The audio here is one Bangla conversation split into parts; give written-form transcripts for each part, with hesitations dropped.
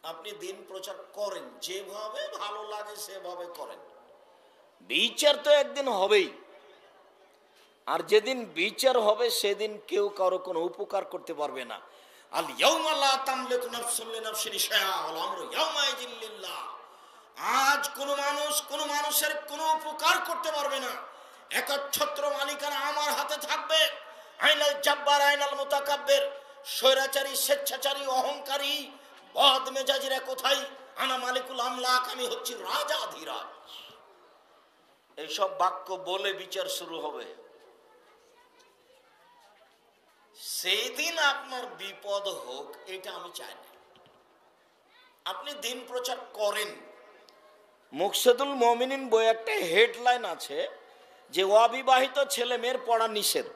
আপনি দিন প্রচার করেন, যেভাবে ভালো লাগে সেভাবে করেন। বিচার তো একদিন হবেই, আর যেদিন বিচার হবে সেদিন কেউ কারো কোনো উপকার করতে পারবে না। আল ইয়াউমা লা তামলিকু নাফসুন লিনাফসিন শাইআ ওয়াল আমরু ইয়াউমাইযিন লিল্লাহ। আজ কোনো মানুষ কোনো মানুষের কোনো উপকার করতে পারবে না। একচ্ছত্র মালিকানা আমার হাতে থাকবে। আইনাল জাব্বার আইনাল মুতাকাব্বির। স্বৈরাচারী, স্বেচ্ছাচারী, অহংকারী, বদ মেজাজিরা কোথায়? আনা মালিকুল আমলাক, আমি হচ্ছি রাজাধিরাজ। এইসব বাক্য বলে বিচার শুরু হবে। সেই দিন আপনার বিপদ হোক, এটা আমি চাই না। আপনি দিন প্রচার করেন। মুকসেদুল মুমিনিন বই একটা হেডলাইন আছে যে অবিবাহিত ছেলে মেয়ের পড়া নিষেধ।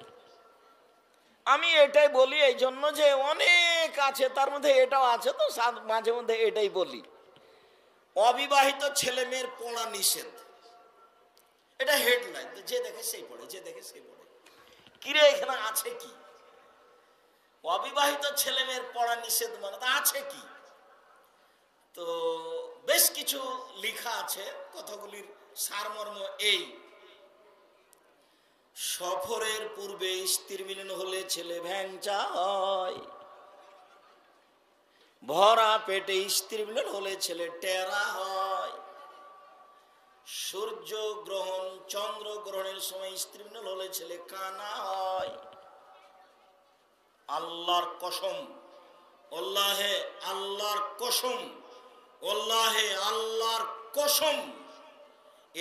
আমি এটাই বলি এই জন্য যে অনেক আছে, তার মধ্যে এটাও আছে, তো মাঝে মধ্যে এটাই বলি, অবিবাহিত ছেলে মেয়ের পড়া নিষেধ। এটা হেডলাইন, যে দেখে সেই পড়ে, যে দেখে সেই পড়ে। কিরে এখানে আছে কি? অবিবাহিত ছেলে মেয়ের পড়া নিষেধ মানে তা আছে কি? তো বেশ কিছু লেখা আছে, কথাগুলির সারমর্ম এই: সফরের পূর্বে স্ত্রী মিলন হলে ছেলে ভ্যাংচা হয়, ভরা পেটে স্ত্রী মিলন হলে ছেলে টেরা হয়, সূর্য গ্রহণ চন্দ্র গ্রহণের সময় স্ত্রী মিলন হলে ছেলে কানা হয়। আল্লাহর কসম, আল্লাহে আল্লাহর কসম, আল্লাহে আল্লাহর কসম,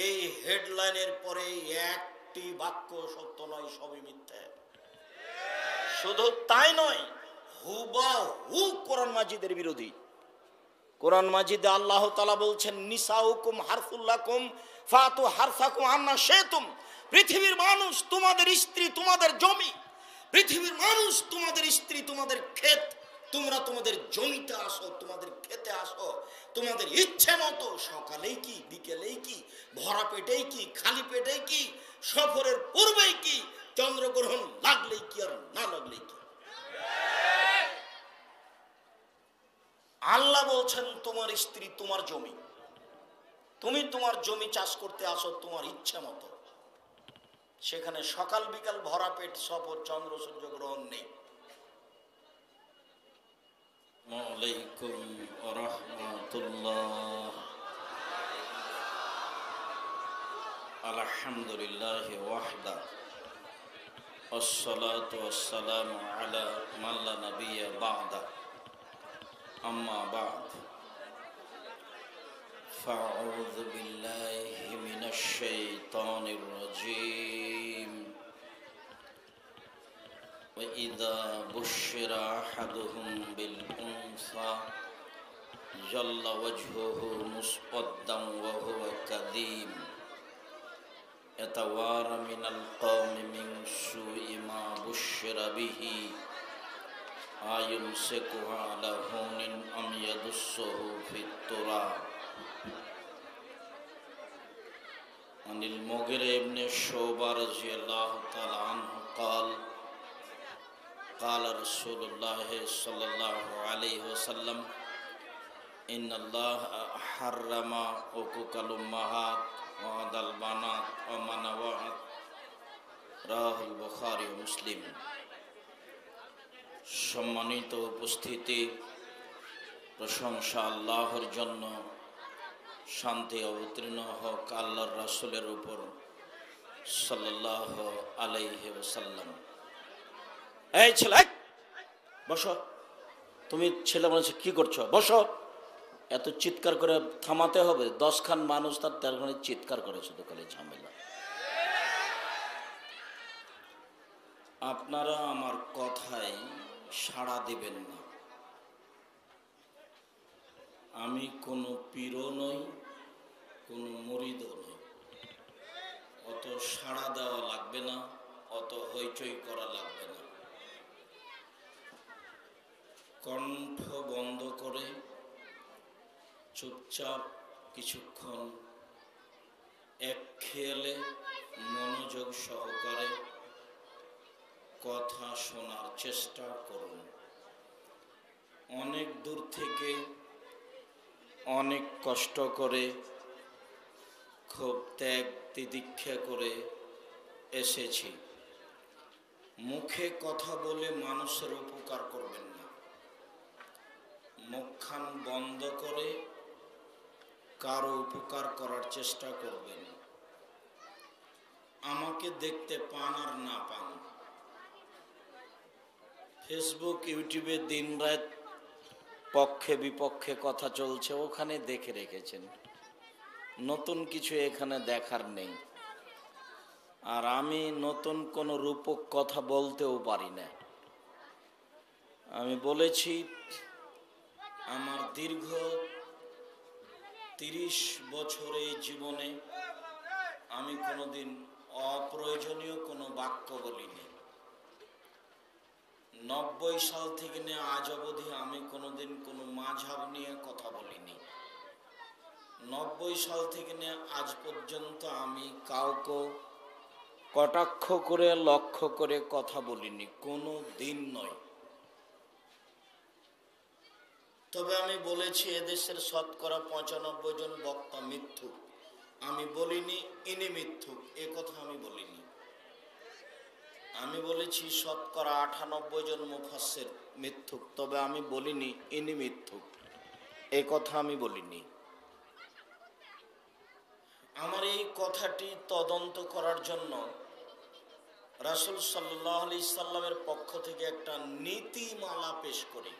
এই হেডলাইনের পরে একটি বাক্য সত্য নয়, সবই মিথ্যা। শুধু তাই নয়, হুবাহু কোরআন মাজিদের বিরোধী। কোরআন মাজিদে আল্লাহ তাআলা বলছেন, নিসাউকুম হারসুল লাকুম ফাতু হারসাকুম আন্না শিতুম। পৃথিবীর মানুষ তোমাদের স্ত্রী, তোমাদের জমি। পৃথিবীর মানুষ তোমাদের স্ত্রী, তোমাদের ক্ষেত। তোমরা তোমাদের জমিতে আসো, তোমাদের খেতে আসো, তোমাদের ইচ্ছে মতো। সকালেই কি, বিকেলেই কি, ভরা পেটেই কি, খালি পেটেই কি, সফরের পূর্বেই কি, চন্দ্রগ্রহণ লাগলেই কি আর না লাগলেই কি। আল্লাহ বলছেন তোমার স্ত্রী তোমার জমি, তুমি তোমার জমি চাষ করতে আসো তোমার ইচ্ছে মতো। সেখানে সকাল বিকাল ভরা পেট সফর, চন্দ্র সূর্য গ্রহণ নেই। ওয়ালাইকুম রাহমাতুল্লাহ। আলহামদুলিল্লাহ ওয়াহদা, আসসালাতু ওয়াসসালামু আলা মান লা নাবিয়্যা বা'দা, আম্মা বা'দ। ফাআউযু বিল্লাহি মিনাশ শাইতানির রাজীম। وإذا بشر أحدهم بالأنثى ظل وجهه مسودا وهو كظيم يتوارى من القوم من سوء ما بشر به أيمسكه على هون أم يدسه في التراب. عن المغيرة بن شعبة رضي الله تعالى عنه قال قال رسول الله صلى الله عليه وسلم إن الله حرم عقوق الأمهات وعد البنات ومنوعات رواه البخاري ومسلم। সম্মানিত উপস্থিতি, প্রশংসা আল্লাহর জন্য, শান্তি অবতীর্ণ হোক আল্লাহর রাসূলের উপর সাল্লাল্লাহু আলাইহি ওয়াসাল্লাম। এই ছেলে, বসো। তুমি ছেলে মানুষ কি করছো? বসো। এত চিৎকার করে থামাতে হবে? 10 খান মানুষ তার 13 খানে চিৎকার করে, শুধু খালি ঝামেলা। আপনারা আমার কথায় সাড়া দিবেন না। আমি কোনো পীরও নই, কোনো মুরিদও নই। অত সাড়া দেওয়া লাগবে না, অত হইচই করা লাগবে না। কণ্ঠ বন্ধ করে চুপচাপ কিছুক্ষণ এক খেয়ালে মনোযোগ সহকারে কথা শোনার চেষ্টা করুন। অনেক দূর থেকে অনেক কষ্ট করে, খুব ত্যাগ তিতিক্ষা করে এসেছি। মুখে কথা বলে মানুষের উপকার করবেন না, মুখখান বন্ধ করে কারো উপকার করার চেষ্টা করবেন। আমাকে দেখতে পান আর না পান, ফেসবুক ইউটিউবে দিনরাত পক্ষে বিপক্ষে কথা চলছে, ওখানে দেখে রেখেছেন। নতুন কিছু এখানে দেখার নেই। আর আমি নতুন কোনো রূপক কথা বলতেও পারি না। আমি বলেছি, আমার দীর্ঘ 30 বছরের জীবনে আমি কোনোদিন অপ্রয়োজনীয় কোনো বাক্য বলিনি। 90 সাল থেকে নিয়ে আজ অবধি আমি কোনোদিন কোনো মাঝহাব নিয়ে কথা বলিনি। 90 সাল থেকে নিয়ে আজ পর্যন্ত আমি কাউকে কটাক্ষ করে লক্ষ্য করে কথা বলিনি, কোনো দিন নয়। তবে আমি বলেছি এদেশের শতকরা 95 জন বক্তা মিথ্যুক। আমি বলিনি ইনি মিথ্যুক, এ কথা আমি বলিনি। আমি বলেছি শতকরা 98 জন মুফাসসির মিথ্যুক, তবে আমি বলিনি ইনি মিথ্যুক, এ কথা আমি বলিনি। আমার এই কথাটি তদন্ত করার জন্য রাসূল সাল্লাল্লাহু আলাইহি সাল্লামের পক্ষ থেকে একটা নীতিমালা পেশ করি।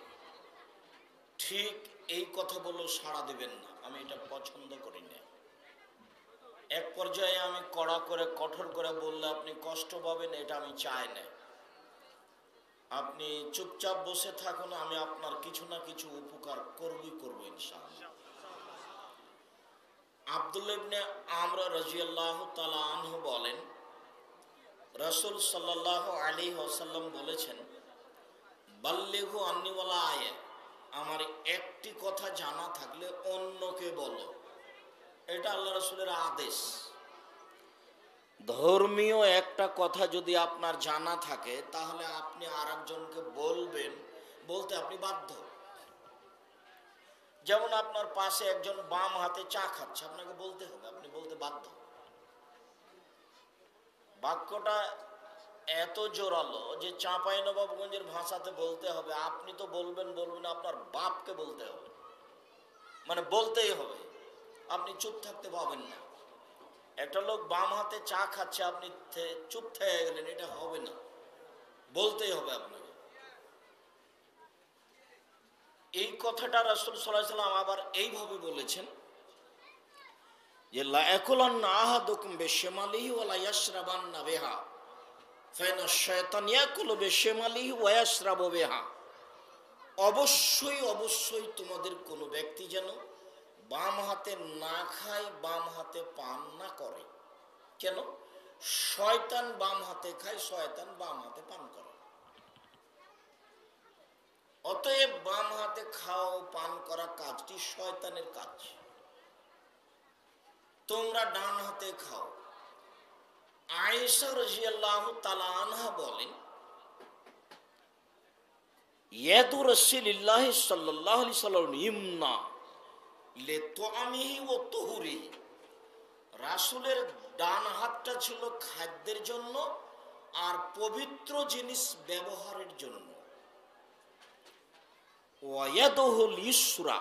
ঠিক এই কথা বলেও সাড়া দেবেন না, আমি এটা পছন্দ করি না। এক পর্যায়ে আমি কড়া করে কঠোর করে বললে আপনি কষ্ট পাবেন, এটা আমি চাই না। আপনি চুপচাপ বসে থাকুন, আমি আপনার কিছু না কিছু উপকার করব ইনশাআল্লাহ। আব্দুল্লাহ ইবনে আমর রাদিয়াল্লাহু তাআলা আনহু বলেন, রাসূল সাল্লাল্লাহু আলাইহি ওয়াসাল্লাম বলেছেন, বাল্লিগু আন্নী ওয়ালা আয়া, আমার একটি কথা জানা থাকলে অন্যকে বলো। এটা আল্লাহ রাসূলের আদেশ। ধর্মীয় একটা কথা যদি আপনার জানা থাকে তাহলে আপনি আরেকজনকে বলবেন, বলতে আপনি বাধ্য। যেমন আপনার পাশে একজন বাম হাতে চা খাচ্ছে, আপনাকে বলতে হবে, আপনি বলতে বাধ্য। বাক্যটা এত জোরালো যে চাঁপাইনবাবগঞ্জের ভাষাতে বলতে হবে, আপনি তো বলবেন আপনার বাপকে বলতে হবে, মানে বলতেই হবে, আপনি চুপ থাকতে পাবেন না। একটা লোক বাম হাতে চা খাচ্ছে, আপনি চুপ থেকে গেলেন, এটা হবে না, বলতেই হবে আপনাকে। এই কথাটা রাসূল সাল্লাল্লাহু আলাইহি ওয়াসাল্লাম আবার এইভাবে বলেছেন যে লা ইয়াকুলান্না আহাদুকুম বিশিমালিহি ওয়া লা ইয়াশরাবান্না বিহা ফাইনা শাইতান ইয়াকুলু বিশিমালিহি ওয়া ইয়াশরাবু বিহা। অবশ্যই তোমাদের কোনো ব্যক্তি যেন বাম হাতে না খায়, বাম হাতে পান না করে। কেন? শয়তান বাম হাতে খায়, শয়তান বাম হাতে পান করে। অতএব বাম হাতে খাও পান করা কাজটি শয়তানের কাজ, তোমরা ডান হাতে খাও। আয়েশা রাদিয়াল্লাহু তাআলা আনহা বলেন, ইয়াদু রাসূলিল্লাহি সাল্লাল্লাহু আলাইহি ওয়াসাল্লাম ইমনা লিতুআমিহি ওয়া তুহুরিহি, রাসূলের ডান হাতটা ছিল খাদ্যের জন্য আর পবিত্র জিনিস ব্যবহারের জন্য। ওয়া ইয়াদুহুল ইসরা,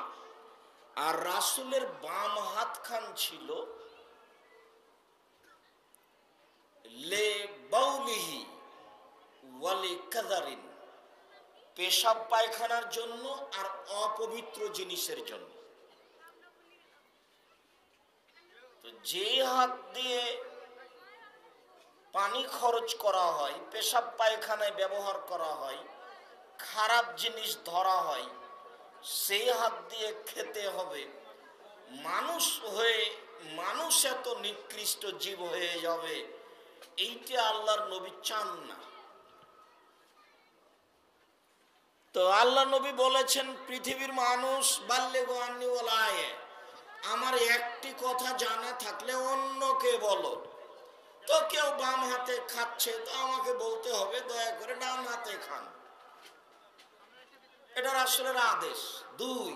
আর রাসূলের বাম হাত খান ছিল লে বাউলিহি ওয়া লিকাযারিন, পেশাব পায়খানার জন্য আর অপবিত্র জিনিসের জন্য। তো যে হাত দিয়ে পানি খরচ করা হয়, পেশাব পায়খানায় ব্যবহার করা হয়, খারাপ জিনিস ধরা হয়, সেই হাত দিয়ে খেতে হবে। মানুষ হয়ে মানুষ এত নিকৃষ্ট জীব হয়ে যাবে, এইটা আল্লাহর নবী চান না। তো আল্লাহ নবী বলেছেন, পৃথিবীর মানুষ বাল্লিগু আন্নী ওয়ালা আয়া, আমার একটি কথা জানা থাকলে অন্যকে বলো। তো কেউ বাম হাতে খাচ্ছে, তো আমাকে বলতে হবে দয়া করে ডান হাতে খান, এটা রাসূলের আদেশ। 2,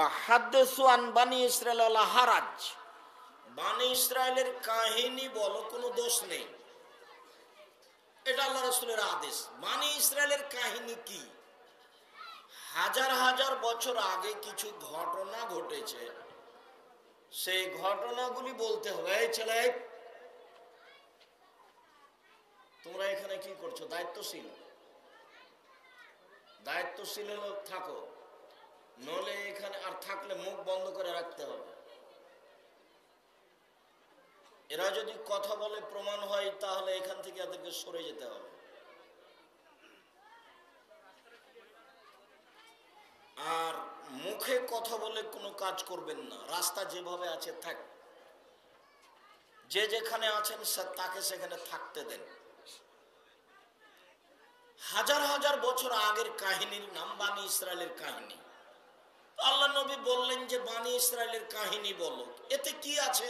ওয়াহাদ্দিসু আন বানি ইসরাইল ওয়ালা হারাজ, বানি ইসরায়েলের কাহিনী বলো, কোনো দোষ নেই। এটা আল্লাহ রাসূলের আদেশ। বানি ইসরায়েলের কাহিনী কি? হাজার হাজার বছর আগে কিছু ঘটনা ঘটেছে, সেই ঘটনাগুলি বলতে হবে। এই ছেলে, তোমরা এখানে কি করছো? দায়িত্বশীল দায়িত্বশীল লোক থাকো, নলে এখানে আর থাকলে মুখ বন্ধ করে রাখতে হবে। এরা যদি কথা বলে প্রমাণ হয়, তাহলে এখান থেকে এদেরকে সরে যেতে হবে। আর মুখে কথা বলে কোনো কাজ করবেন না। রাস্তা যেভাবে আছে থাক, যে যেখানে আছেন তাকে সেখানে থাকতে দেন। হাজার হাজার বছর আগের কাহিনীর নাম বানি ইসরায়েলের কাহিনী। আল্লাহ নবী বললেন যে বানি ইসরায়েলের কাহিনী বলো। এতে কি আছে?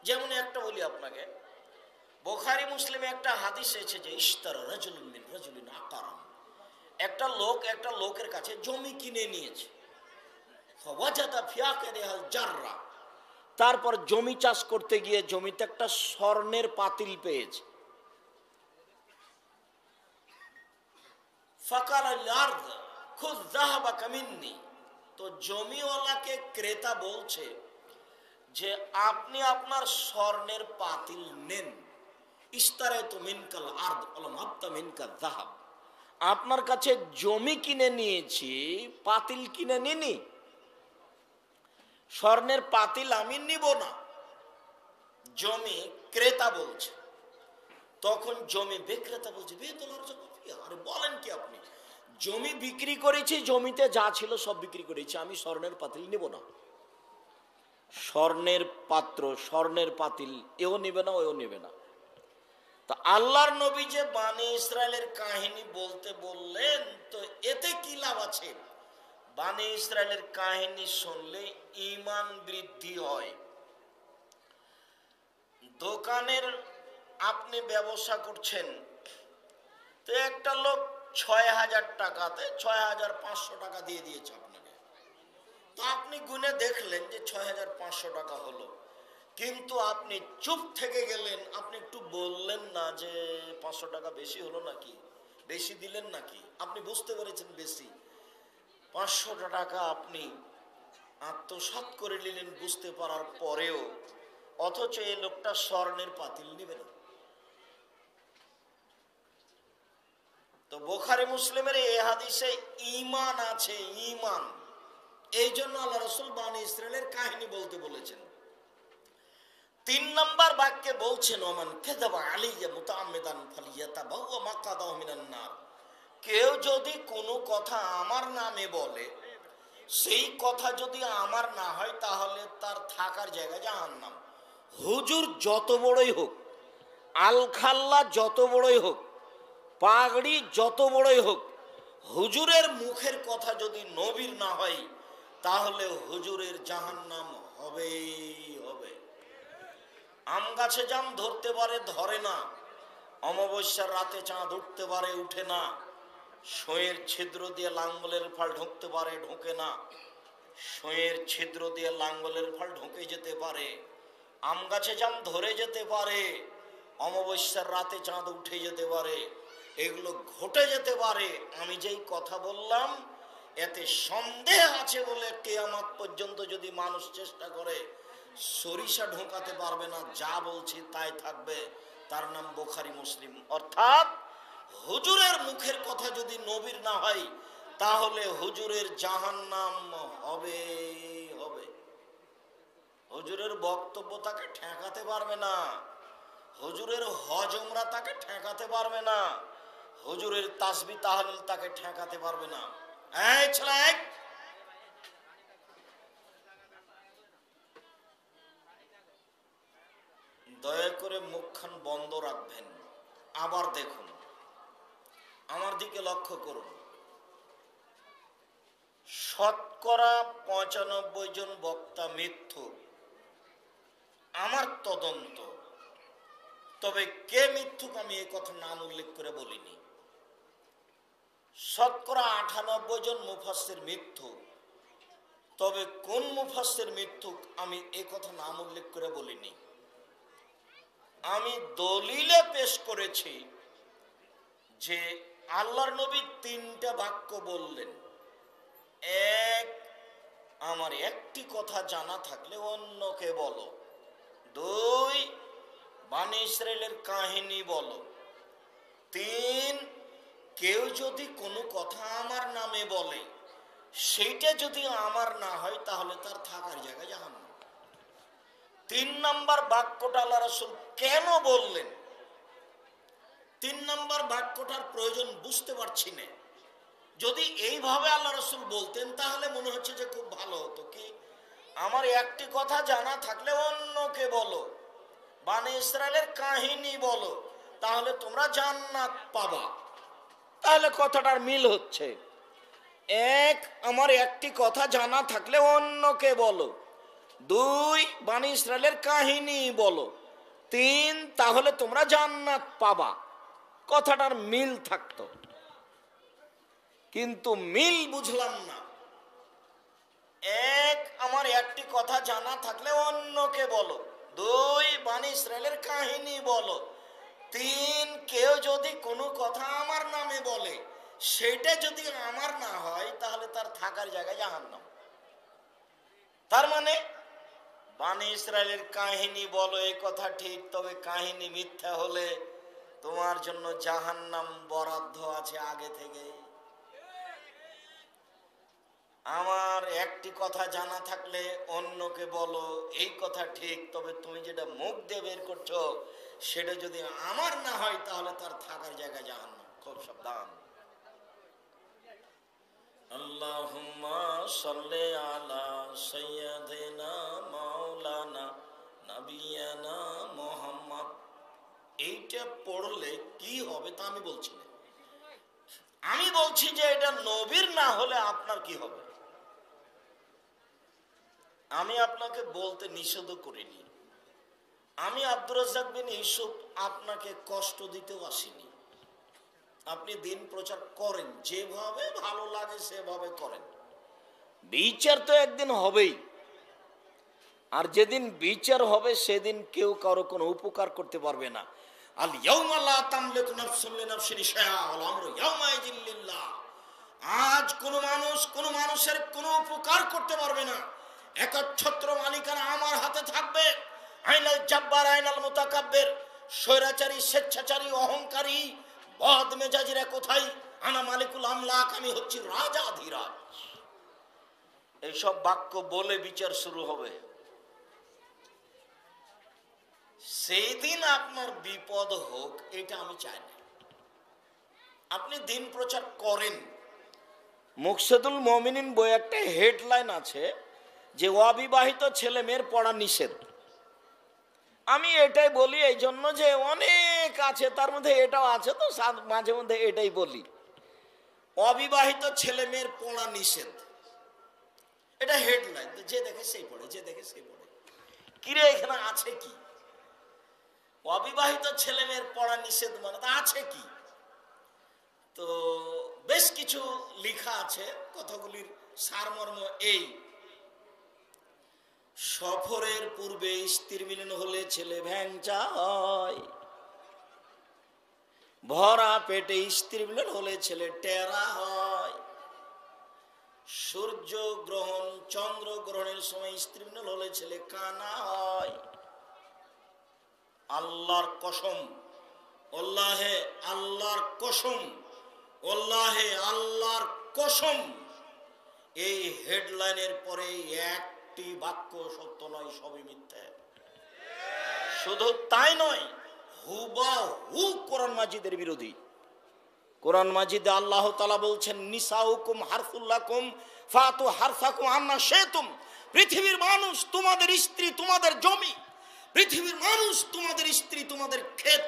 যেমন একটা বলি আপনাকে, বুখারী মুসলিমে একটা হাদিস এসেছে যে ইশতারা রাজুলুন মিন রাজুলিন আকারাম, একটা লোক একটা লোকের কাছে জমি কিনে নিয়েছে। ফাওয়াজাদা ফি আকিরিহাল জাররা, তারপর জমি চাষ করতে গিয়ে জমিতে একটা স্বর্ণের পাতিল পেয়েছে। ফাকাল আল আরদ খুয যাহাবাকা মিন্নি, তো জমিওয়ালাকে ক্রেতা বলছে যে আপনি আপনার স্বর্ণের পাতিল নেন। ইশতারাতু মিনকাল আরদ ওয়ালাম আবতা মিনকা যাহাব, আপনার কাছে জমি কিনে নিয়েছি, পাতিল কিনে নিনি। স্বর্ণের পাতিল আমি নিব না, জমি ক্রেতা বলছে। তখন জমি বিক্রেতা বলছে, আরে বলেন কি আপনি? জমি বিক্রি করেছি, জমিতে যা ছিল সব বিক্রি করেছি, আমি স্বর্ণের পাতিল নিব না। স্বর্ণের পাত্র, স্বর্ণের পাতিল, এও নিবে না, ওও নিবে না। তা আল্লাহর নবী যে বানি ইসরায়েলের কাহিনী বলতে বললেন, তো এতে কি লাভ আছে? বানি ইসরায়েলের কাহিনী শুনলে ঈমান বৃদ্ধি হয়। দোকানের আপনি ব্যবসা করছেন, তো একটা লোক ৬,০০০ টাকাতে ৬,৫০০ টাকা দিয়ে দিয়েছে আপনাকে। তো আপনি গুনে দেখলেন যে ৬,৫০০ টাকা হলো, কিন্তু আপনি চুপ থেকে গেলেন। আপনি একটু বললেন না যে ৫০০ টাকা বেশি হলো নাকি, বেশি দিলেন নাকি? আপনি বুঝতে পেরেছেন বেশি, ৫০০ টাকা আপনি আত্মসাৎ করে নিলেন বুঝতে পারার পরেও, অথচ এই লোকটা স্বর্ণের পাতিল নিবে না। তো বুখারী মুসলিমের এই হাদিসে ঈমান আছে, ঈমান। এই জন্য আল্লাহ রাসূল বানি ইসরায়েলের কাহিনী বলতে বলেছেন। ৩ নম্বর বাক্যে বলছেন, ওমান কাযাবা আলাইয়া মুতাআম্মিদান ফালিয়াতাবাওয়া মাকআদাহু মিনান নার, কেউ যদি কোনো কথা আমার নামে বলে, সেই কথা যদি আমার না হয়, তাহলে তার থাকার জায়গা জাহান্নাম। হুজুর যত বড়ই হোক, আলখাল্লা যত বড়ই হোক, পাগড়ি যত বড়ই হোক, হুজুরের মুখের কথা যদি নবীর না হয়, তাহলে হুজুরের জাহান্নাম হবেই হবে। আম গাছে জাম ধরতে পারে, ধরে না। অমাবস্যার রাতে চাঁদ উঠতে পারে, উঠে না। সইয়ের ছিদ্র দিয়ে লাঙ্গলের ফাল ঢুকতে পারে, ঢোকে না। সইয়ের ছিদ্র দিয়ে লাঙ্গলের ফাল ঢুকে যেতে পারে। আম গাছে জাম ধরে যেতে পারে, অমাবস্যার রাতে চাঁদ উঠে যেতে পারে, এগুলো ঘটে যেতে পারে। আমি যেই কথা বললাম, এতে সন্দেহ আছে বলে কিয়ামত পর্যন্ত যদি মানুষ চেষ্টা করে, সরিষা ঢোকাতে পারবে না। যা বলছি তাই থাকবে। তার নাম বুখারী মুসলিম। অর্থাৎ হুজুরের মুখের কথা যদি নবীর না হয়, তাহলে হুজুরের জাহান্নাম হবে হবে। হুজুরের বক্তব্য তাকে ঠেকাতে পারবে না, হুজুরের হজ উমরা তাকে ঠেকাতে পারবে না, হুজুরের তাসবিহ তাহলিল তাকে ঠেকাতে পারবে না। এই ছেলে, দয়া করে মুখখান বন্ধ রাখবেন। আবার দেখুন, আমার দিকে লক্ষ্য করুন। শতকরা ৯৫ জন বক্তা মিথ্যুক, আমার তদন্ত। তবে কে মিথ্যুক আমি এই কথা নাম উল্লেখ করে বলিনি। শতকরা ৯৮ জন মুফাসসির মিথ্যুক, তবে কোন মুফাসসির মিথ্যুক আমি এই কথা নাম উল্লেখ করে বলিনি। আমি দলিলে পেশ করেছি যে আল্লাহর নবী তিনটা বাক্য বললেন। এক, আমার একটি কথা জানা থাকলে অন্যকে বলো। দুই, বনী ইসরাইলের কাহিনী বলো। তিন, কেউ যদি কোনো কথা আমার নামে বলে সেইটা যদি আমার না হয় তাহলে তার থাকার জায়গা জাহান্নাম। 3 নম্বর বাক্যটা আল্লাহ রাসূল কেন বললেন? 3 নম্বর বাক্যটার প্রয়োজন বুঝতে পারছি না। যদি এইভাবে আল্লাহ রাসূল বলতেন তাহলে মনে হচ্ছে যে খুব ভালো হতো। কি, আমার একটি কথা জানা থাকলে অন্যকে বলো, বনী ইসরাইলের কাহিনী বলো, তাহলে তোমরা জান্নাত পাবা। তাহলে কথাটার মিল হচ্ছে। এক, আমার একটি কথা জানা থাকলে অন্যকে বলো। দুই, বনী ইসরাইলের কাহিনী বলো। তিন, তাহলে তোমরা জান্নাত পাবা। কথাটার মিল থাকতো, কিন্তু মিল বুঝলাম না। এক, আমার একটি কথা জানা থাকলে অন্যকে বলো। দুই, বনী ইসরাইলের কাহিনী বলো। তিন, কেউ যদি কোনো কথা আমার নামে বলে সেটা যদি আমার না হয় তাহলে তার থাকার জায়গায় জাহান্নাম। তার মানে বনী ইসরাইলের কাহিনী বলো, এই কথা ঠিক, তবে কাহিনী মিথ্যা হলে তোমার জন্য জাহান্নাম বরাদ্দ আছে আগে থেকে। আমার একটি কথা জানা থাকলে অন্যকে বলো, এই কথা ঠিক, তবে তুমি যেটা মুখ দিয়ে বের করছো সেটা যদি আমার না হয় তাহলে তার থাকার জায়গা জাহান্নাম। খুব সাবধান। আল্লাহুম্মা সাল্লি আলা সাইয়্যিদিনা মাওলানা নবিয়ানা মুহাম্মদ। এইটা পড়লে কি হবে তা আমি বলছি না। আমি বলছি যে এটা নবীর না হলে আপনার কি হবে। আমি আপনাকে বলতে নিষেধ করিনি। আমি আব্দুর রাজ্জাক বিন ইউসুফ আপনাকে কষ্ট দিতেও আসিনি। আপনি দিন প্রচার করেন, যেভাবে ভালো লাগে সেভাবে করেন। বিচার তো একদিন হবেই, আর যেদিন বিচার হবে সেদিন কেউ কারো কোনো উপকার করতে পারবে না। আল ইয়াউমা লা তামলিকু নাফসুন লিনাফসিন শাইআ ওয়াল আমরু ইয়াউমাইযিন লিল্লাহ। আজ কোনো মানুষ কোনো মানুষের কোনো উপকার করতে পারবে না। একচ্ছত্র মালিকানা আমার হাতে থাকবে। আইনাল জাব্বার আইনাল মুতাকাব্বির। স্বৈরাচারী, স্বেচ্ছাচারী, অহংকারী, বদ মেজাজিরা কোথায়? আনা মালিকুল আমলাক, আমি হচ্ছি রাজাধিরাজ। এইসব বাক্য বলে বিচার শুরু হবে। সেই দিন আপনার বিপদ হোক এটা আমি চাই না। আপনি দিন প্রচার করেন। মুকসেদুল মুমিনিন বই একটা হেডলাইন আছে যে অবিবাহিত ছেলে মেয়ের পড়া নিষেধ। আমি এটাই বলি এই জন্য যে অনেক আছে, তার মধ্যে এটাও আছে, তো মাঝে মধ্যে এটাই বলি। অবিবাহিত ছেলে মেয়ের পড়া নিষেধ, এটা হেডলাইন। যে দেখে সেই পড়ে, যে দেখে সেই পড়ে। কিরে এখানে আছে কি? অবিবাহিত ছেলে মেয়ের পড়া নিষেধ মানে তা আছে কি? তো বেশ কিছু লেখা আছে, কথাগুলির সারমর্ম এই: সফরের পূর্বে স্ত্রী মিলন হলে ছেলে ভ্যাংচা হয়, ভরা পেটে স্ত্রী মিলন হলে ছেলে টেরা হয়, সূর্য গ্রহণ চন্দ্র গ্রহণের সময় স্ত্রী মিলন হলে ছেলে কানা হয়। আল্লাহর কসম, আল্লাহে আল্লাহর কসম, আল্লাহে আল্লাহর কসম, এই হেডলাইনের পরে একটি বাক্য সত্য নয়, সবই মিথ্যা। শুধু তাই নয়, হুবাহু কোরআন মাজিদের বিরোধী। কোরআন মাজিদে আল্লাহ তাআলা বলছেন, নিসাউকুম হারসুল লাকুম ফাতু হারসাকুম আন্না শিতুম। পৃথিবীর মানুষ তোমাদের স্ত্রী, তোমাদের জমি। পৃথিবীর মানুষ তোমাদের স্ত্রী, তোমাদের ক্ষেত।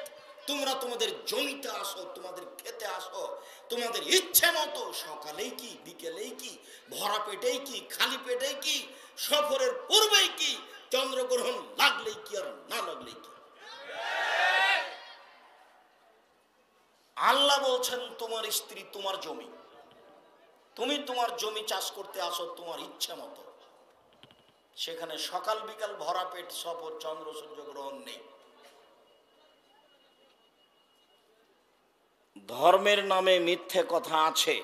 তোমরা তোমাদের জমিতে আসো, তোমাদের খেতে আসো, তোমাদের ইচ্ছে মতো। সকালেই কি, বিকেলেই কি, ভরা পেটেই কি, খালি পেটেই কি, সফরের পূর্বেই কি, চন্দ্রগ্রহণ লাগলেই কি আর না লাগলেই কি। আল্লাহ বলছেন তোমার স্ত্রী তোমার জমি, তুমি তোমার জমি চাষ করতে আসো তোমার ইচ্ছে মতো। সেখানে সকাল বিকাল ভরা পেট সফর, চন্দ্র সূর্য গ্রহণ নেই। ধর্মের নামে মিথ্যে কথা আছে।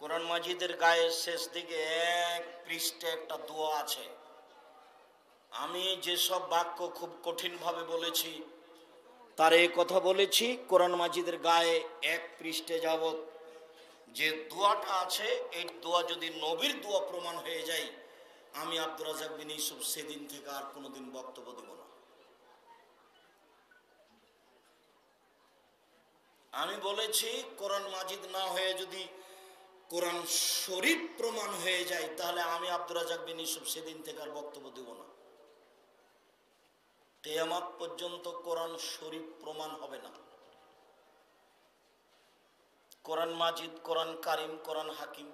কোরআন মাজিদের গায়ে শেষ দিকে এক পৃষ্ঠে একটা দোয়া আছে। আমি যেসব বাক্য খুব কঠিনভাবে বলেছি তার এই কথা বলেছি, কোরআন মাজিদের গায়ে এক পৃষ্ঠে যাবত যে দোয়াটা আছে, এই দোয়া যদি নবীর দোয়া প্রমাণ হয়ে যায়, আমি আব্দুর রাজ্জাক বিন ইউসুফ সেদিন থেকে আর কোনোদিন বক্তব্য দেব না। আমি বলেছি কোরআন মাজিদ না হয়ে যদি কোরআন শরীফ প্রমাণ হয়ে যায়, তাহলে আমি আব্দুর রাজ্জাক বিন ইউসুফ সেদিন থেকে আর বক্তব্য দেব না। কিয়ামত পর্যন্ত কোরআন শরীফ প্রমাণ হবে না। কোরআন মাজিদ, কোরআন কারিম, কোরআন হাকিম।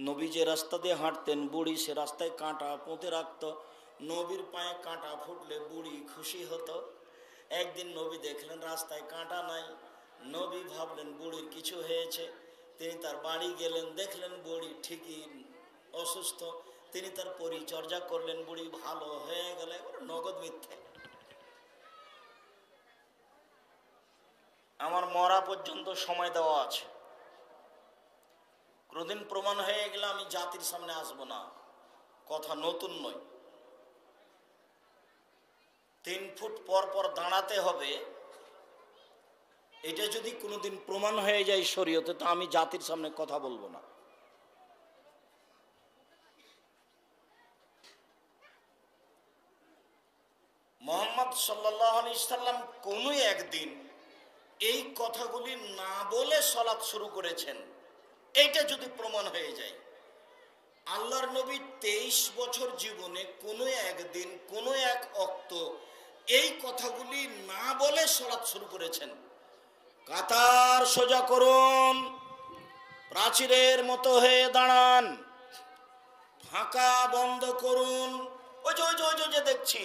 নবী যে রাস্তা দিয়ে হাঁটতেন, বুড়ি সে রাস্তায় কাঁটা পুঁতে রাখত। নবীর পায়ে কাঁটা ফুটলে বুড়ি খুশি হতো। একদিন নবী দেখলেন রাস্তায় কাঁটা নাই। নবী ভাবলেন বুড়ির কিছু হয়েছে। তিনি তার বাড়ি গেলেন, দেখলেন বুড়ি ঠিকই অসুস্থ। তিনি তার পরিচর্যা করলেন, বুড়ি ভালো হয়ে গেল। নগদ মিথ্যে। আমার মরা পর্যন্ত সময় দেওয়া আছে। কোনদিন প্রমাণ হয়ে গেলে আমি জাতির সামনে আসবো না। কথা নতুন নয়। 3 ফুট পর পর দাঁড়াতে হবে, এটা যদি কোনোদিন প্রমাণ হয়ে যায় শরীয়তে, তো আমি জাতির সামনে কথা বলবো না। মুহাম্মদ সাল্লাল্লাহু আলাইহি সাল্লাম কোনো একদিন এই কথাগুলি না বলে সালাত শুরু করেছেন, এইটা যদি প্রমাণ হয়ে যায়। আল্লাহর নবী 23 বছর জীবনে কোনো একদিন কোনো এক ওয়াক্ত এই কথাগুলি না বলে সালাত শুরু করেছেন। কাতার সোজা করুন, প্রাচীরের মতো হয়ে দাঁড়ান, ফাঁকা বন্ধ করুন। ওই যে দেখছি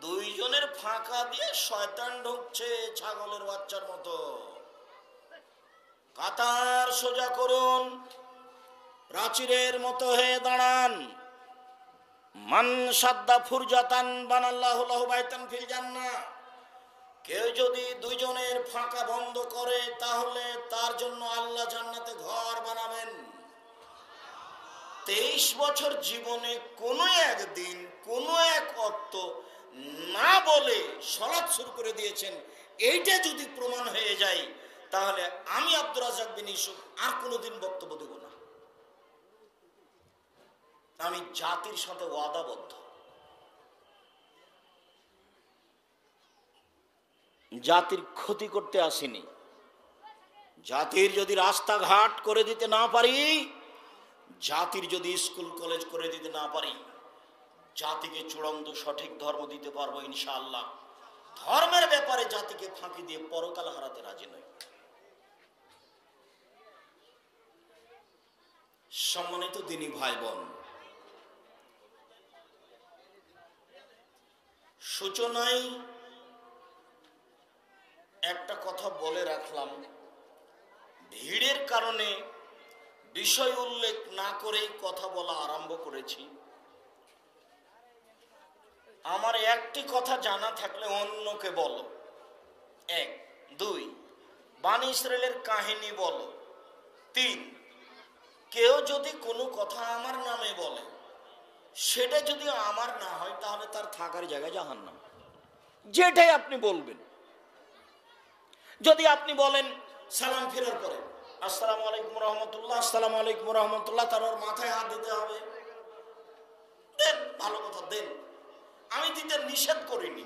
2 জনের ফাঁকা দিয়ে শয়তান ঢুকছে ছাগলের বাচ্চার মতো। কাতার সোজা করুন, প্রাচীরের মতো হয়ে দাঁড়ান। মান সাদ্দা ফুরজাতান বানাল্লাহু লাহু বাইতান ফিল জান্নাহ। কেউ যদি 2 জনের ফাঁকা বন্ধ করে, তাহলে তার জন্য আল্লাহ জান্নাতে ঘর বানাবেন। 23 বছর জীবনে কোনো একদিন কোনো এক ওয়াক্ত না বলে সালাত শুরু করে দিয়েছেন। এইটা যদি প্রমাণ হয়ে যায়, তাহলে আমি আব্দুর রাজ্জাক বিন ইউসুফ আর কোনোদিন বক্তব্য দেব না। আমি জাতির সাথে ওয়াদাবদ্ধ। জাতির ক্ষতি করতে আসিনি। জাতির যদি রাস্তাঘাট করে দিতে না পারি, জাতির যদি স্কুল কলেজ করে দিতে না পারি, জাতিকে চূড়ান্ত সঠিক ধর্ম দিতে পারবো ইনশাআল্লাহ। ধর্মের ব্যাপারে জাতিকে ফাঁকি দিয়ে পরকাল হারাতে রাজি নই। সম্মানিত দিনী ভাই বোন, সূচনায় একটা কথা বলে রাখলাম, ভিড়ের কারণে বিষয় উল্লেখ না করেই কথা বলা আরম্ভ করেছি। আমার একটি কথা জানা থাকলে অন্যকে বলো। 1, 2 বানী ইসরাইলের কাহিনী বলো। 3 কেউ যদি কোনো কথা আমার নামে বলে, সেটা যদি আমার না হয়, তাহলে তার থাকার জায়গা জাহান্নাম। যেটাই আপনি বলবেন। যদি আপনি বলেন সালাম ফেরার পরে আসসালামু আলাইকুম রহমতুল্লাহ, আসসালামু আলাইকুম রহমতুল্লাহ, তার ওর মাথায় হাত দিতে হবে, দেন, ভালো কথা দেন, আমি দিতে নিষেধ করিনি।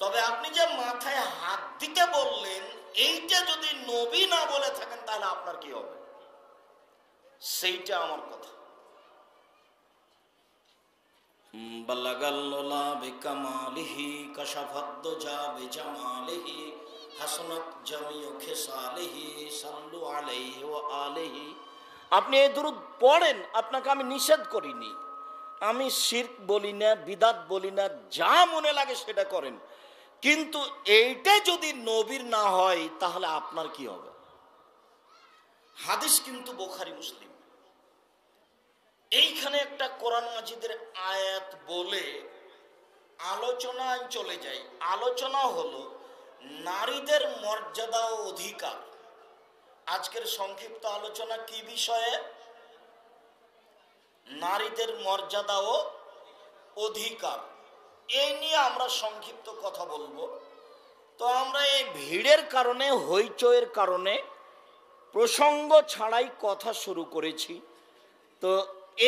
তবে আপনি যে মাথায় হাত দিতে বললেন, এইটা যদি নবী না বলে থাকেন, তাহলে আপনার কি হবে, সেইটা আমার কথা। বাল্লাগাল্লাহ বিকামালিহি কাশাফাদ্দুজা বিজামালিহি হাসানাত জামিউ খিসালিহি সাল্লু আলাইহি ওয়া আলিহি। আপনি এই দুরূদ পড়েন, আপনাকে আমি নিষেধ করিনি। আমি শিরক বলি না, বিদাত বলি না, যা মনে লাগে সেটা করেন, কিন্তু এইটা যদি নবীর না হয়, তাহলে আপনার কি হবে। হাদিস কিন্তু বুখারী মুসলিম। এইখানে এখানে একটা কোরআন মাজিদের আয়াত বলে আলোচনায় চলে যাই। আলোচনা হলো নারীদের মর্যাদা ও অধিকার। আজকের সংক্ষিপ্ত আলোচনা কি বিষয়ে? নারীদের মর্যাদা ও অধিকার, এই নিয়ে আমরা সংক্ষিপ্ত কথা বলবো। তো আমরা এই ভিড়ের কারণে, হইচইয়ের কারণে প্রসঙ্গ ছাড়াই কথা শুরু করেছি। তো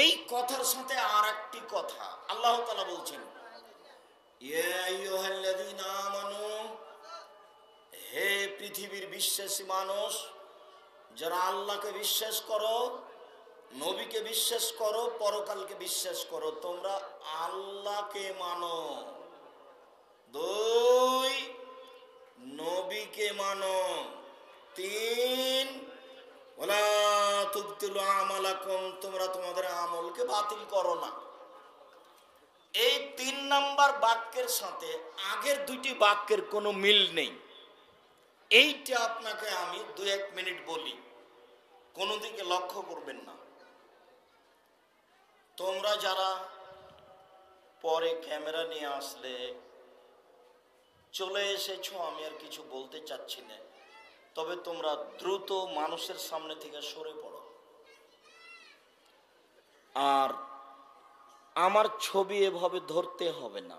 এই কথার সাথে আর একটি কথা আল্লাহ তাআলা বলছেন, ইয়া আইয়ুহাল্লাযীনা আমানু, হে পৃথিবীর বিশ্বাসী মানুষ, যারা আল্লাহকে বিশ্বাস করো, নবীকে বিশ্বাস করো, পরকালকে বিশ্বাস করো, তোমরা আল্লাহকে মানো, 2 নবীকে মানো, 3 ওয়ালা তুবতিলু আমালাকুম, তোমরা তোমাদের আমলকে বাতিল করো না। এই 3 নাম্বার বাক্যের সাথে আগের 2টি বাক্যের কোনো মিল নেই। এইটা আপনাকে আমি 2-1 মিনিট বলি, কোনো দিকে লক্ষ্য করবেন না। তোমরা যারা পরে ক্যামেরা নিয়ে আসলে চলে এসেছো, আমি আর কিছু বলতে চাচ্ছি না, তবে তোমরা দ্রুত মানুষের সামনে থেকে সরে পড়ো। আর আমার ছবি এভাবে ধরতে হবে না,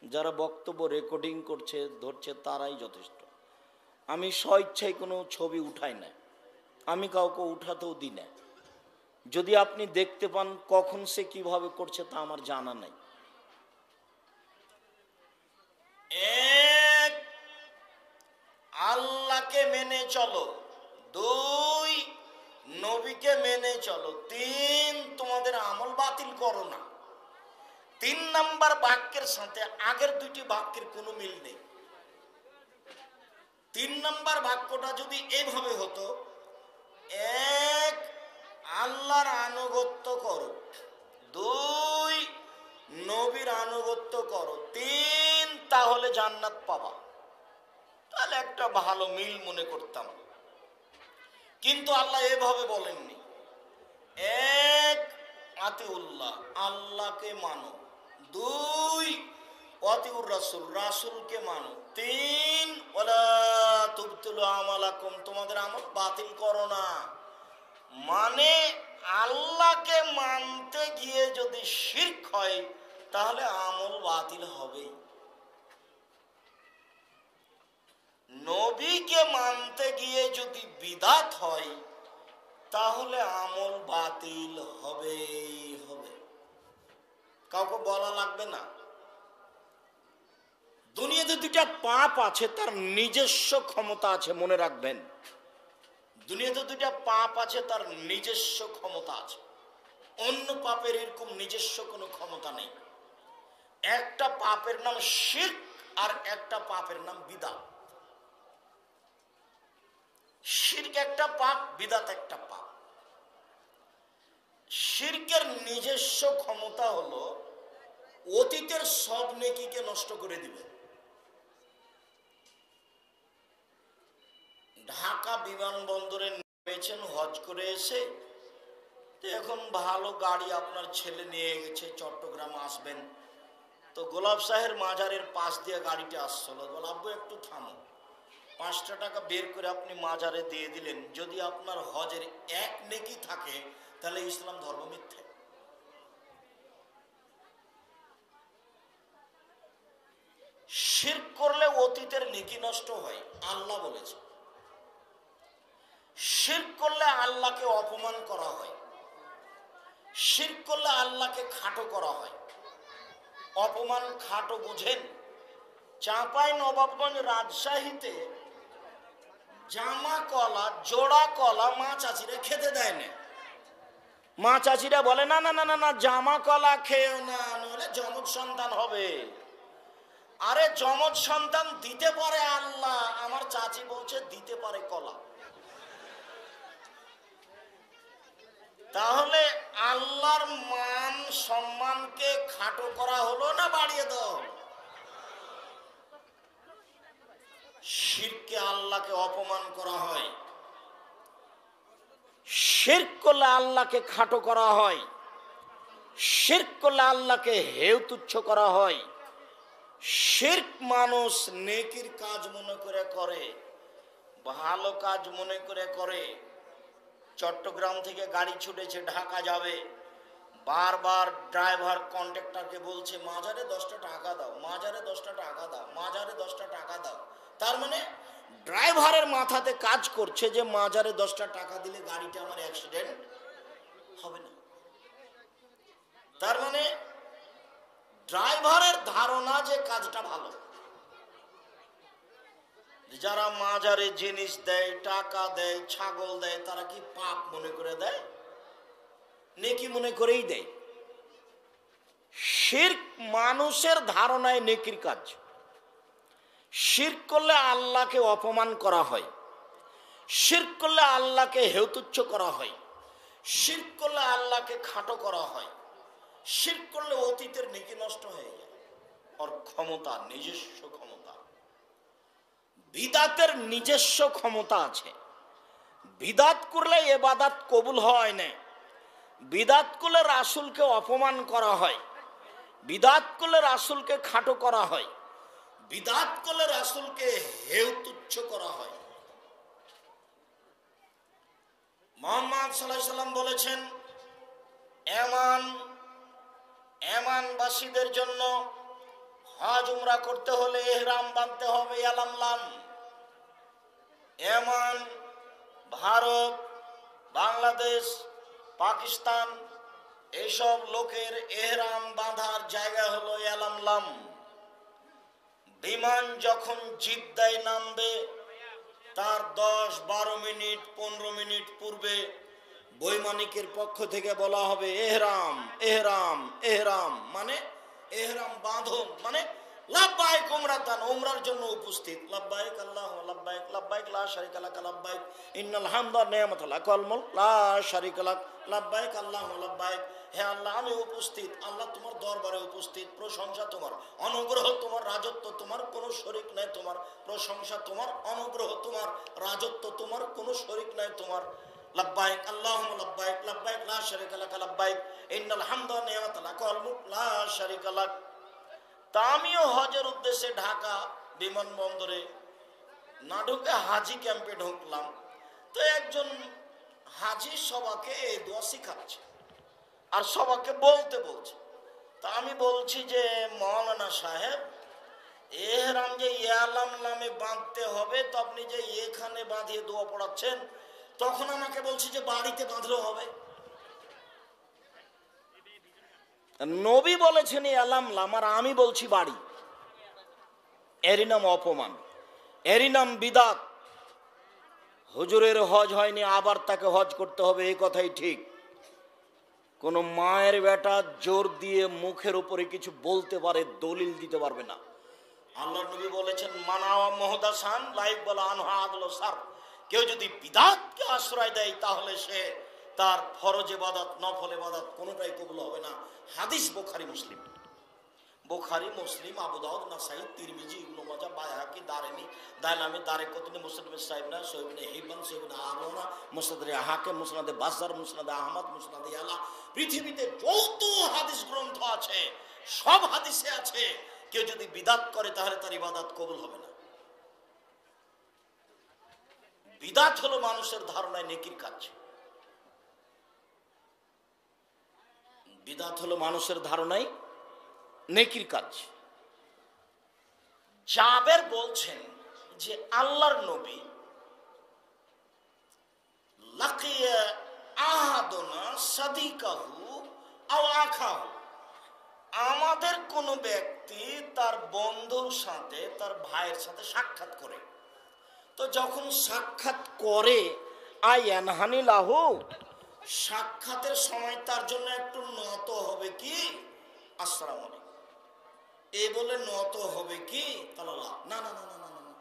যারা বক্তব্য রেকর্ডিং করছে ধরছে তারাই যথেষ্ট। আমি স্বইচ্ছায় কোনো ছবি উঠাই না, আমি কাউকে উঠাতেও দিই না। যদি আপনি দেখতে পান কখন সে কিভাবে করছে তা আমার জানা নাই। 1 আল্লাহকে মেনে চলো, 2 নবীকে মেনে চলো, 3 তোমাদের আমল বাতিল করো না। 3 নাম্বার বাক্যের সাথে আগের 2টি বাক্যের কোনো মিল নেই। 3 নাম্বার বাক্যটা যদি এইভাবে হতো, 1 আল্লাহর আনুগত্য করো, 2 নবীর আনুগত্য করো, 3 তাহলে জান্নাত পাবা, তাহলে একটা ভালো মিল মনে করতাম। কিন্তু আল্লাহ এভাবে বলেননি। 1 আতিউল্লাহ, আল্লাহকে মানো, 2 আতিউর রাসূল, রাসূলকে মানো, 3 ওয়ালা তুবতিলু আমালাকুম, তোমাদের আমল বাতিল করো না। মানে আল্লাহকে মানতে গিয়ে যদি শিরক হয় তাহলে আমল বাতিল হবে, নবীকে মানতে গিয়ে যদি বিদআত হয় তাহলে আমল বাতিল হবে হবে, কাউকে বলা লাগবে না। দুনিয়াতে 2টা পাপ আছে, তার নিজস্ব ক্ষমতা আছে, মনে রাখবেন। দুনিয়াতে 2টা পাপ আছে, তার নিজস্ব ক্ষমতা আছে। অন্য পাপের এরকম নিজস্ব কোনো ক্ষমতা নেই। একটা পাপের নাম শিরক আর একটা পাপের নাম বিদআত। শিরক একটা পাপ, বিদআত একটা পাপ। শিরকের নিজস্ব ক্ষমতা হলো অতীতের সব নেকিকে নষ্ট করে দিবে। ঢাকা বিমানবন্দরে নেমেছেন হজ করে এসে, তো এখন ভালো গাড়ি আপনার ছেলে নিয়ে গেছে, চট্টগ্রাম আসবেন, তো গোলাপ শাহের মাজারের পাশ দিয়ে গাড়িটা আসছিল, গোলাপ একটু থামো, 5টা টাকা বের করে আপনি মাজারে দিয়ে দিলেন। যদি আপনার হজের 1 নেকি থাকে তাহলে ইসলাম ধর্ম মিথ্যে। শিরক করলে অতীতের নেকি নষ্ট হয়, আল্লাহ বলেছে। শিরক করলে আল্লাহকে অপমান করা হয়, শিরক করলে আল্লাহকে খাটো করা হয়। অপমান খাটো বুঝেন? চাঁপাই নবাবগঞ্জ রাজশাহীতে জামা কলা, জোড়া কলা মা চাচিরা খেতে দেয় না। মা চাচিরা বলে না না না না না, জামা কলা খেয়েও না, নইলে যমজ সন্তান হবে। আরে যমজ সন্তান দিতে পারে আল্লাহ, আমার চাচি বলছে দিতে পারে কলা। তাহলে আল্লাহর মান সম্মানকে খাটো করা হলো না বাড়িয়ে দেওয়া হলো? শিরকে আল্লাহকে অপমান করা হয়, শিরক করলে আল্লাহকে খাটো করা হয়। শিরক করলে আল্লাহকে হেয় তুচ্ছ করা হয়। শিরক মানুষ নেকির কাজ মনে করে করে, ভালো কাজ মনে করে করে। চট্টগ্রাম থেকে গাড়ি ছুটেছে ঢাকা যাবে, বারবার ড্রাইভার কন্ট্রাক্টরকে বলছে মাজারে 10টা টাকা দাও, মাজারে 10টা টাকা দাও, মাজারে 10টা টাকা দাও। তার মানে ড্রাইভারের মাথাতে কাজ করছে যে মাজারে 10টা টাকা দিলে গাড়িটা আমার অ্যাক্সিডেন্ট হবে না। তার মানে ড্রাইভারের ধারণা যে কাজটা ভালো। যারা মাজারে জিনিস দেয়, টাকা দেয়, ছাগল দেয়, তারা কি পাপ মনে করে দেয়? নেকি মনে করেই দেয়। শিরক মানুষের ধারণায় নেকির কাজ। শিরক করলে আল্লাহকে অপমান করা হয়, শিরক করলে আল্লাহকে হেয়তুচ্ছ করা হয়, শিরক করলে আল্লাহকে খাটো করা হয়, শিরক করলে অতীতের নেকি নষ্ট হয়ে যায়। ওর ক্ষমতা, নিজস্ব ক্ষমতা। বিদাতের নিজস্ব ক্ষমতা আছে। বিদাত করলে ইবাদত কবুল হয় না। বিদাত করলে রাসূলকে অপমান করা হয়, বিদাত করলে রাসূলকে খাটো করা হয়, বিদাত করলে রাসূলকে হেয় তুচ্ছ করা হয়। মুহাম্মদ সাল্লাল্লাহু আলাইহি সাল্লাম বলেছেন, এমানবাসীদের জন্য হজ উমরা করতে হলে ইহরাম বাঁধতে হবে। ইয়ালামলাম। এমান, ভারত, বাংলাদেশ, পাকিস্তান এইসব লোকের ইহরাম বাঁধার জায়গা হলো ইয়ালামলাম। বিমান যখন জিদ্দায় নামবে তার 10-12 মিনিট 15 মিনিট পূর্বে বৈমানিকের পক্ষ থেকে বলা হবে এহরাম এহরাম এহরাম, মানে এহরাম বাঁধো, মানে লাব্বাইক উমরাতান, উমরার জন্য উপস্থিত। লাব্বাইক আল্লাহুম্মা লাব্বাইক, লাব্বাইক লা শারীকা লাক লাব্বাইক, ইন্নাল হামদা ওয়ান নি'মাতা লাক ওয়াল মুলক লা শারীকা লাক, লাব্বাইক আল্লাহুম্মা লাব্বাইক। হে আল্লাহ, আমি উপস্থিত, আল্লাহ তোমার দরবারে উপস্থিত, প্রশংসা তোমার, অনুগ্রহ তোমার, রাজত্ব তোমার, কোনো শরীক নাই তোমার, প্রশংসা তোমার, অনুগ্রহ তোমার, রাজত্ব তোমার, কোনো শরীক নাই তোমার। লাব্বাইক আল্লাহুম্মা লাব্বাইক, লাব্বাইক লা শারীকা লাক লাব্বাইক, ইন্নাল হামদা ওয়ান নি'মাতা লাক ওয়াল মুলক লা শারীকা লাক। তা আমিও হজের উদ্দেশ্যে ঢাকা বিমানবন্দরে না ঢুকে হাজি ক্যাম্পে ঢুকলাম। তো একজন হাজি সবাকে এই দোয়া শিখাচ্ছে আর সবাকে বলতে বলছে। তা আমি বলছি যে মাওলানা সাহেব, এহরাম যে ইয়ালাম নামে বাঁধতে হবে, তো আপনি যে এখানে বাঁধিয়ে দোয়া পড়াচ্ছেন, তখন আমাকে বলছি যে বাড়িতে বাঁধলেও হবে। নবী বলেছেন ইয়ালাম লাম, আর আমি বলছি বাড়ি। এরই নাম অপমান, এরই নাম বিদাত। হুজুরের হজ হয়নি, আবার তাকে হজ করতে হবে, এই কথাই ঠিক। কোন মায়ের বেটা জোর দিয়ে মুখের উপরে কিছু বলতে পারে, দলিল দিতে পারবে না। আল্লাহর নবী বলেছেন মানাওয়া মুহদাসান লা ইকবালু আনহু আদলু সার। কেউ যদি বিদআতকে আশ্রয় দেয় তাহলে সে তার ফরজ ইবাদত, নফল ইবাদত কোনোটাই কবুল হবে না। হাদিস বুখারী মুসলিম, বুখারী মুসলিম, আবু দাউদ, নাসাই, তিরমিজি, ইবনে মাজাহ, বাইহাকি, দারমি, দাইলামি, দারিকুতনি, মুসলিম সাহিবনা, সহিহ ইবনে হিব্বান, সহিহ ইবনে আরওনা, মুসনাদ হাকিম, মুসনাদ বাজ্জার, মুসনাদ আহমদ, মুসনাদ ইয়ালা। পৃথিবীতে যত হাদিস গ্রন্থ আছে সব হাদিসে আছে কেউ যদি বিদআত করে তাহলে তার ইবাদত কবুল হবে না। বিদআত হলো মানুষের ধারণায় নেকির কাজ। বিদআত হলো মানুষের ধারণায় নেকির কাজ। জাবের বলছেন যে আল্লাহর নবী লাকিয়া আহাদুনা সাদিকাহু আও আখাহু, আমাদের কোন ব্যক্তি তার বন্ধুর সাথে, তার ভাইয়ের সাথে সাক্ষাৎ করে, তো যখন সাক্ষাৎ করে আয়ানহানি লাহু, সাক্ষাতের সময় তার জন্য একটু নত হবে কি আসসালামু আলাইকুম এই বলে নত হবে কি? কালালা না না না না না না।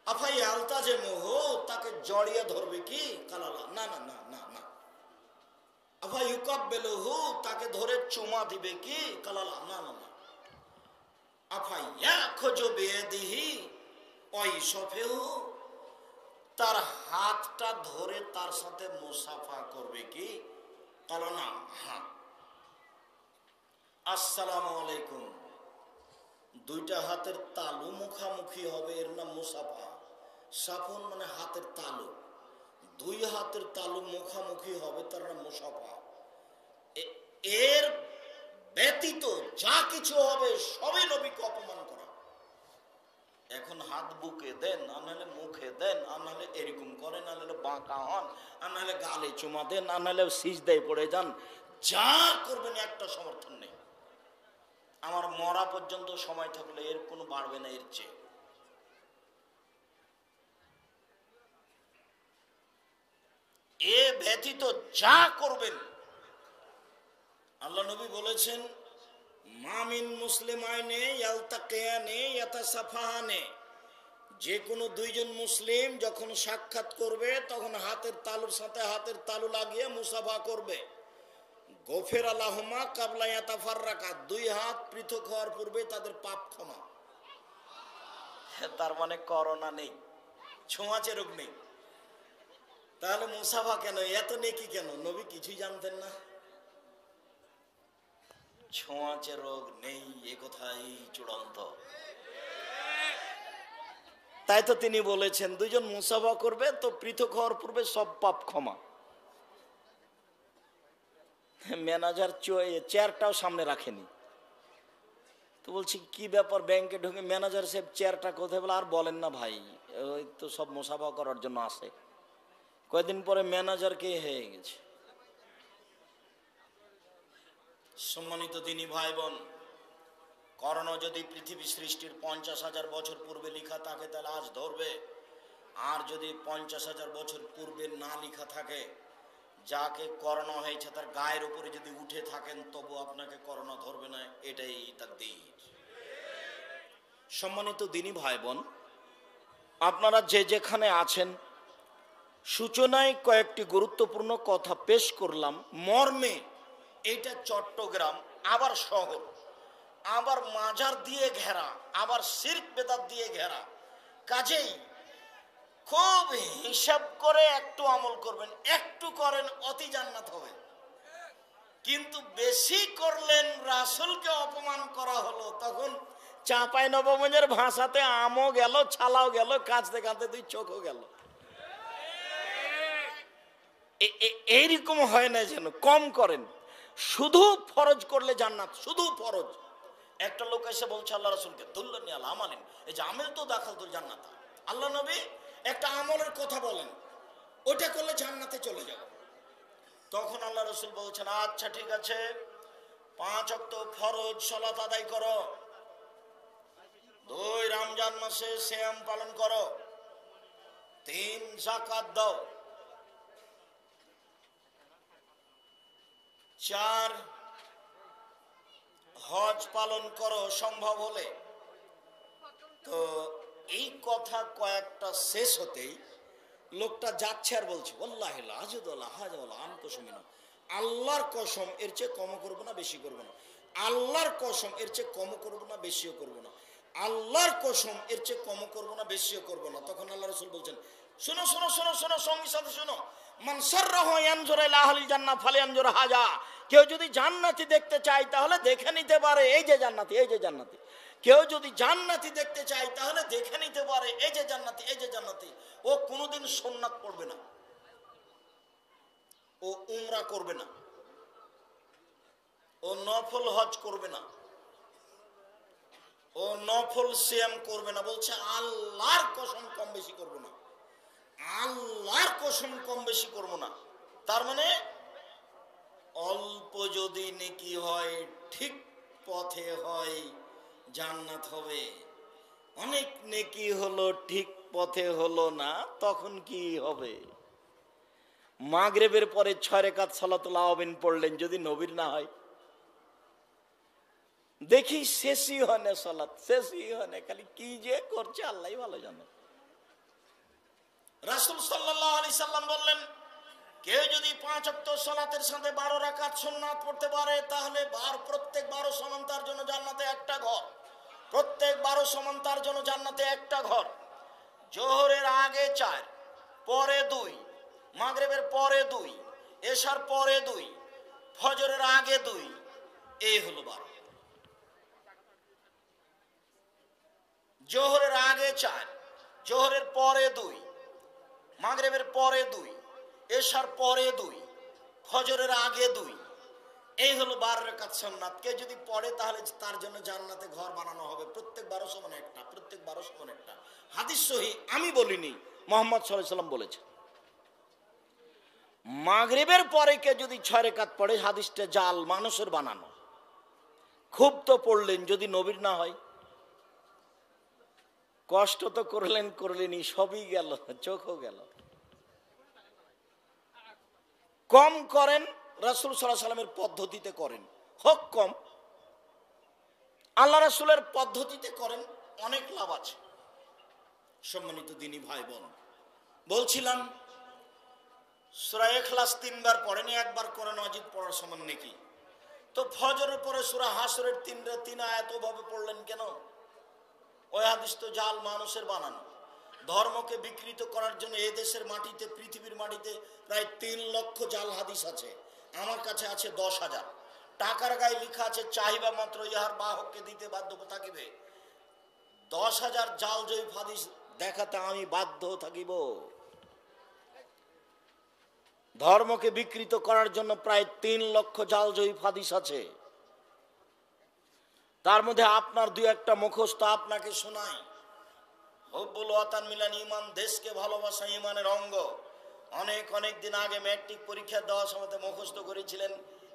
আফাই আলতা যে মোহ, তাকে জড়িয়ে ধরবে কি? কালালা না না না না না। আফাই ইউকাব্বিলুহু, তাকে ধরে চুমা দিবে কি? কালালা না না না। আফাই ইয়াখুযু বিয়াদিহি ওয়াইশফিহু, তার হাতটা ধরে তার সাথে মুসাফা করবে কি? কালালা না। হ্যাঁ। আসসালামু আলাইকুম। দুইটা হাতের তালু মুখামুখি হবে, এর নাম মুসাফা। সাফন মানে হাতের তালু, দুই হাতের তালু মুখামুখি হবে, তার নাম মুসাফা। এর ব্যতীত যা কিছু হবে সবই নবীকে অপমান করা। এখন হাত বুকে দেন, আর নাহলে মুখে দেন, আর নাহলে এরকম করেন, আর নাহলে বাঁকা হন, আর নাহলে গালে চুমা দেন, আর নাহলে সিজদায় পড়ে যান, যা করবেন একটা সমর্থন নেই। আমার মরা পর্যন্ত সময় থাকলে এর কোনো বাড়বে না এর চেয়ে। এ ব্যতীত যা করবেন, আল্লাহ নবী বলেছেন মামিন মুসলিমাইনে ইয়ালতাকিয়ানে ইয়াতাসাফাহানে, যে কোনো দুইজন মুসলিম যখন সাক্ষাৎ করবে তখন হাতের তালুর সাথে হাতের তালু লাগিয়ে মুসাফা করবে। গফির আলাহুমা কাবলা ইয়াতাফাররাকা, দুই হাত পৃথক হওয়ার পূর্বে তাদের পাপ ক্ষমা। তার মানে করোনা নেই, ছোঁয়াচে রোগ নেই। তাহলে মুসাফা কেন, এত নেকি কেন? নবী কিছুই জানতেন না? ছোঁয়াচে রোগ নেই এ কথাই চূড়ান্ত। তাই তো তিনি বলেছেন দুইজন মুসাফা করবে তো পৃথক হওয়ার পূর্বে সব পাপ ক্ষমা। ম্যানেজার চেয়ারটাও সামনে রাখেনি, তো বলছি কি ব্যাপার, ব্যাংকে ঢুকে ম্যানেজার সাহেব চেয়ারটা কোথায়? বলে আর বলেন না ভাই, ওই তো সব মুসাফা করার জন্য আসে। কয়েকদিন পরে ম্যানেজার কে হয়ে গেছে। সম্মানিত দিনী ভাই বোন, করোনা যদি পৃথিবী সৃষ্টির 50,000 বছর পূর্বে লেখা থাকে তাহলে আজ ধরবে, আর যদি 50,000 বছর পূর্বে না লেখা থাকে, যাকে করোনা হয়েছে তার গায়ের উপরে যদি উঠে থাকেন তবু আপনাকে করোনা ধরবে না, এটাই তাকদীর। সম্মানিত দিনী ভাই বোন, আপনারা যে যেখানে আছেন, সূচনায় কয়েকটি গুরুত্বপূর্ণ কথা পেশ করলাম। মর্মে এটা চট্টগ্রাম, আবার শহর, আবার মাজার দিয়ে ঘেরা, আবার শিরক বেদাত দিয়ে ঘেরা। কাজেই খুব হিসাব করে একটু আমল করবেন, একটু করেন অতি জান্নাত হবে, কিন্তু বেশি করলেন রাসূলকে অপমান করা হলো, তখন চাঁপাইনবাবগঞ্জের ভাষাতে আমও গেল, ছালাও গেল, কাঁদতে কাঁদতে দুই চোখও গেল। এইরকম হয় না যেন, কম করেন। শুধু ফরজ করলে জান্নাত, শুধু ফরজ। একটা লোক এসে বলছে আল্লাহ রাসূলকে দুল্লানি আলা আমালিন, এই যে আমেল তো দাখালতুল জান্নাত, আল্লাহ নবী একটা আমলের কথা বলেন, ওটা করলে জান্নাতে চলে যাবে। তখন আল্লাহ রাসূল বলছেন আচ্ছা ঠিক আছে, 5 ওয়াক্ত ফরজ সালাত আদায় করো, 2 রমজান মাসে সিয়াম পালন করো, 3 যাকাত দাও, 4 হজ পালন করো সম্ভব হলে। তো এই কথা কয়েকটা শেষ হতেই লোকটা যাচ্ছে আর বলছে ওয়াল্লাহি লা আজদুল্লাহ হাজাল্লাহ আন কসমিনা, আল্লাহর কসম এর চেয়ে কম করব না বেশি করব না, আল্লাহর কসম এর চেয়ে কম করব না বেশিও করব না, আল্লাহর কসম এর চেয়ে কম করব না বেশিও করব না। তখন আল্লাহ রাসূল বলছেন শোনো শোনো শোনো শোনো, সঙ্গে সাথে শোনো, মান সাররাহু ইয়ানজুরা ইলা আহলিল জান্নাহ ফালয়ানজুর হাজা, কেউ যদি জান্নাতি দেখতে চায় তাহলে দেখে নিতে পারে এই যে জান্নাতি, এই যে জান্নাতি। কেউ যদি জান্নাতি দেখতে চায় তাহলে দেখে নিতে পারে এই যে জান্নাতি, এই যে জান্নাতি। ও কোনোদিন সুন্নাত পড়বে না, ও উমরা করবে না, ও নফল হজ করবে না, ও নফল সিয়াম করবে না। বলছে আল্লাহর কসম কম বেশি করব না, আল্লাহর কসম কম বেশি করব না। তার মানে অল্প যদি নেকি হয়, ঠিক পথে হয়, জান্নাত হবে। অনেক নেকি হলো, ঠিক পথে হলো না, তখন কি হবে? মাগরিবের পরে 6 রাকাত সালাতুল আওয়াবিন পড়লেন, যদি নবীর না হয়, দেখি শেষই হয় না সালাত, শেষই হয় না, খালি কি যে করছে আল্লাহই ভালো জানে। রাসূল সাল্লাল্লাহু আলাইহি সাল্লাম বললেন কেউ যদি 5 ওয়াক্ত সালাতের সাথে 12 রাকাত সুন্নাত পড়তে পারে তাহলে প্রত্যেক 12 সমান তার জন্য জান্নাতে একটা ঘর, প্রত্যেক 12 সমান তার জন্য জান্নাতে একটা ঘর। জোহরের আগে 4, পরে 2, মাগরিবের পরে 2, এশার পরে 2, ফজরের আগে 2, এই হলো 12। জোহরের আগে 4, জোহরের পরে 2, মাগরিবের পরে 2, এশার পরে 2, ফজরের আগে 2। এই হলো 12 রাকাত সুন্নাত। কে যদি পড়ে তাহলে তার জন্য জান্নাতে ঘর বানানো হবে। প্রত্যেক 12 সমান একটা, প্রত্যেক 12 সমান একটা। হাদিস সহিহ, আমি বলিনি, মুহাম্মদ সাল্লাল্লাহু আলাইহি ওয়াসাল্লাম বলেছেন। মাগরিবের পরে কে যদি 6 রাকাত পড়ে, হাদিসটা জাল, মানুষের বানানো। খুব তো পড়লেন, যদি নবীর না হয়। কষ্ট তো করলেনই, সবই গেল, চোখও গেল। কম করেন, রাসূল সাল্লাল্লাহু আলাইহি ওয়াসাল্লামের পদ্ধতিতে করেন, হোক কম, আল্লাহ রাসূলের পদ্ধতিতে করেন, অনেক লাভ আছে। সম্মানিত দ্বীনী ভাই বোন, বলছিলাম সূরা ইখলাস 3 বার পড়েন, একবার কোরআন মাজিদ পড়ার সমান নেকি। তো ফজরের পরে সূরা হাসরের 3 আয়াত ওভাবে পড়লেন কেন? ওই হাদিস তো জাল, মানুষের বানানো। ধর্মকে বিকৃত করার জন্য এই দেশের মাটিতে, পৃথিবীর মাটিতে প্রায় 3 লক্ষ জাল হাদিস আছে। আমার কাছে আছে 10,000। টাকার গায়ে লেখা আছে, চাহিবা মাত্র ইহার বাহককে দিতে বাধ্য থাকিবে। 10,000 জাল জয়ীফ হাদিস দেখাতে আমি বাধ্য থাকিব। ধর্মকে বিকৃত করার জন্য প্রায় 3 লক্ষ জাল জয়ীফ হাদিস আছে। তার মধ্যে আপনার 2-1টা মুখস্থ আপনাকে শোনাই। হুব্বুল ওয়াতান মিলান ঈমান, দেশকে ভালোবাসা ঈমানের অঙ্গ। অনেক দিন আগে ম্যাট্রিক পরীক্ষা দেওয়ার সময় মুখস্থ করেছিলেন,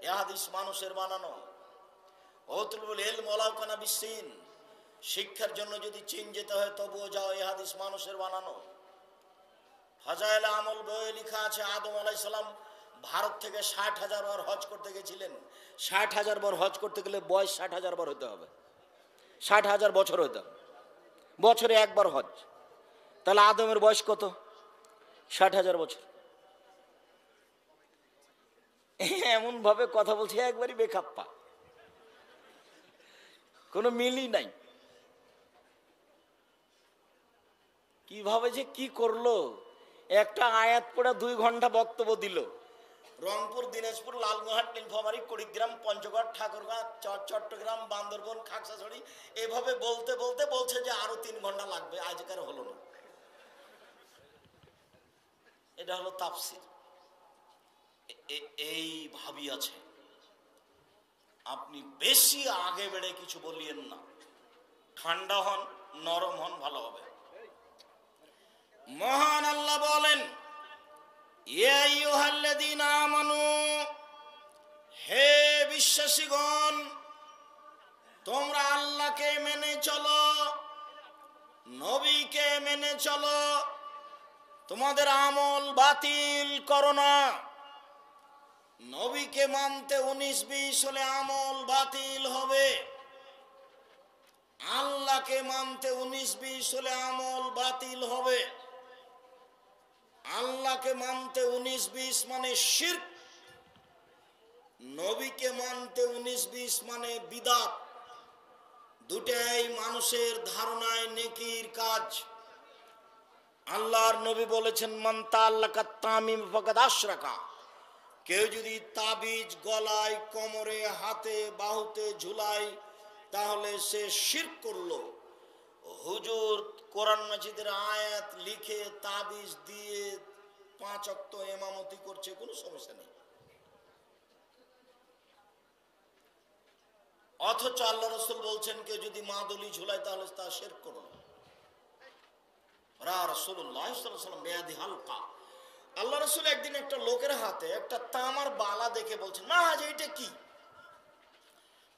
এ হাদিস মানুষের বানানো। ওতুলুল ইলম ওয়ালাউ কানা বিসসিন, শিক্ষার জন্য যদি চীন যেতে হয় তবুও যাও, এ হাদিস মানুষের বানানো। ফাজাইল আমল বইয়ে লেখা আছে, আদম আলাইহিস সালাম ভারত থেকে 60,000 বার হজ করতে গেছিলেন। 60,000 বার হজ করতে গেলে বয়স 60,000 বার হতে হবে, 60,000 বছর হতে হবে। বছরে একবার হজ, তাহলে আদমের বয়স কত? 60,000 বছর। এমন ভাবে কথা বলছে, একবারই বেখাপ্পা, কোনো মিলই নাই। কিভাবে যে কি করলো, একটা আয়াত পড়ে 2 ঘন্টা বক্তব্য দিল। রংপুর, দিনাজপুর, লালমোহাট, নীলফামারী, কুড়িগ্রাম, পঞ্চগড়, ঠাকুরগাঁ, চট্টগ্রাম, বান্দরবন, খাগড়াছড়ি, এভাবে বলতে বলতে বলছে যে আরো 3 ঘন্টা লাগবে, আজকার হলো না। এটা হলো তাফসীর। এই ভাবি আছে। আপনি বেশি আগে বেড়ে কিছু বলিয়েন না, ঠান্ডা হন, নরম হন, ভালো হবে। মহান আল্লাহ বলেন, ইয়া আইয়ুহাল্লাযীনা আমানু, হে বিশ্বাসীগণ, তোমরা আল্লাহকে মেনে চলো, নবীকে মেনে চলো, তোমাদের আমল বাতিল করো না। নবীকে মানতে 19-20 হলে আমল বাতিল হবে, আল্লাহকে মানতে 19-20 হলে আমল বাতিল হবে। আল্লাহকে মানতে 19-20 মানে শিরক, নবীকে মানতে 19-20 মানে বিদআত। দুটাই মানুষের ধারণায় নেকির কাজ। আল্লাহর নবী বলেছেন, মান তাআল্লাকা তামিম ফাকাদ আশরাকা, কেউ যদি তাবিজ গলায়, কোমরে, হাতে, বাহুতে ঝুলায় তাহলে সে শিরক করলো। হুজুর কোরআন মাজিদের আয়াত লিখে তাবিজ দিয়ে 5 ওয়াক্ত ইমামতি করছে, কোনো সমস্যা নেই। অথচ আল্লাহ রাসূল বলছেন, কেউ যদি মাদুলি ঝুলায় তাহলে তা শিরক করলো। রাসূলুল্লাহ সাল্লাল্লাহু আলাইহি ওয়াসাল্লাম বেয়াদি হালকা। আল্লাহ রাসূল একদিন একটা লোকের হাতে একটা তামার বালা দেখে বলছেন, না হাজি এটা কি?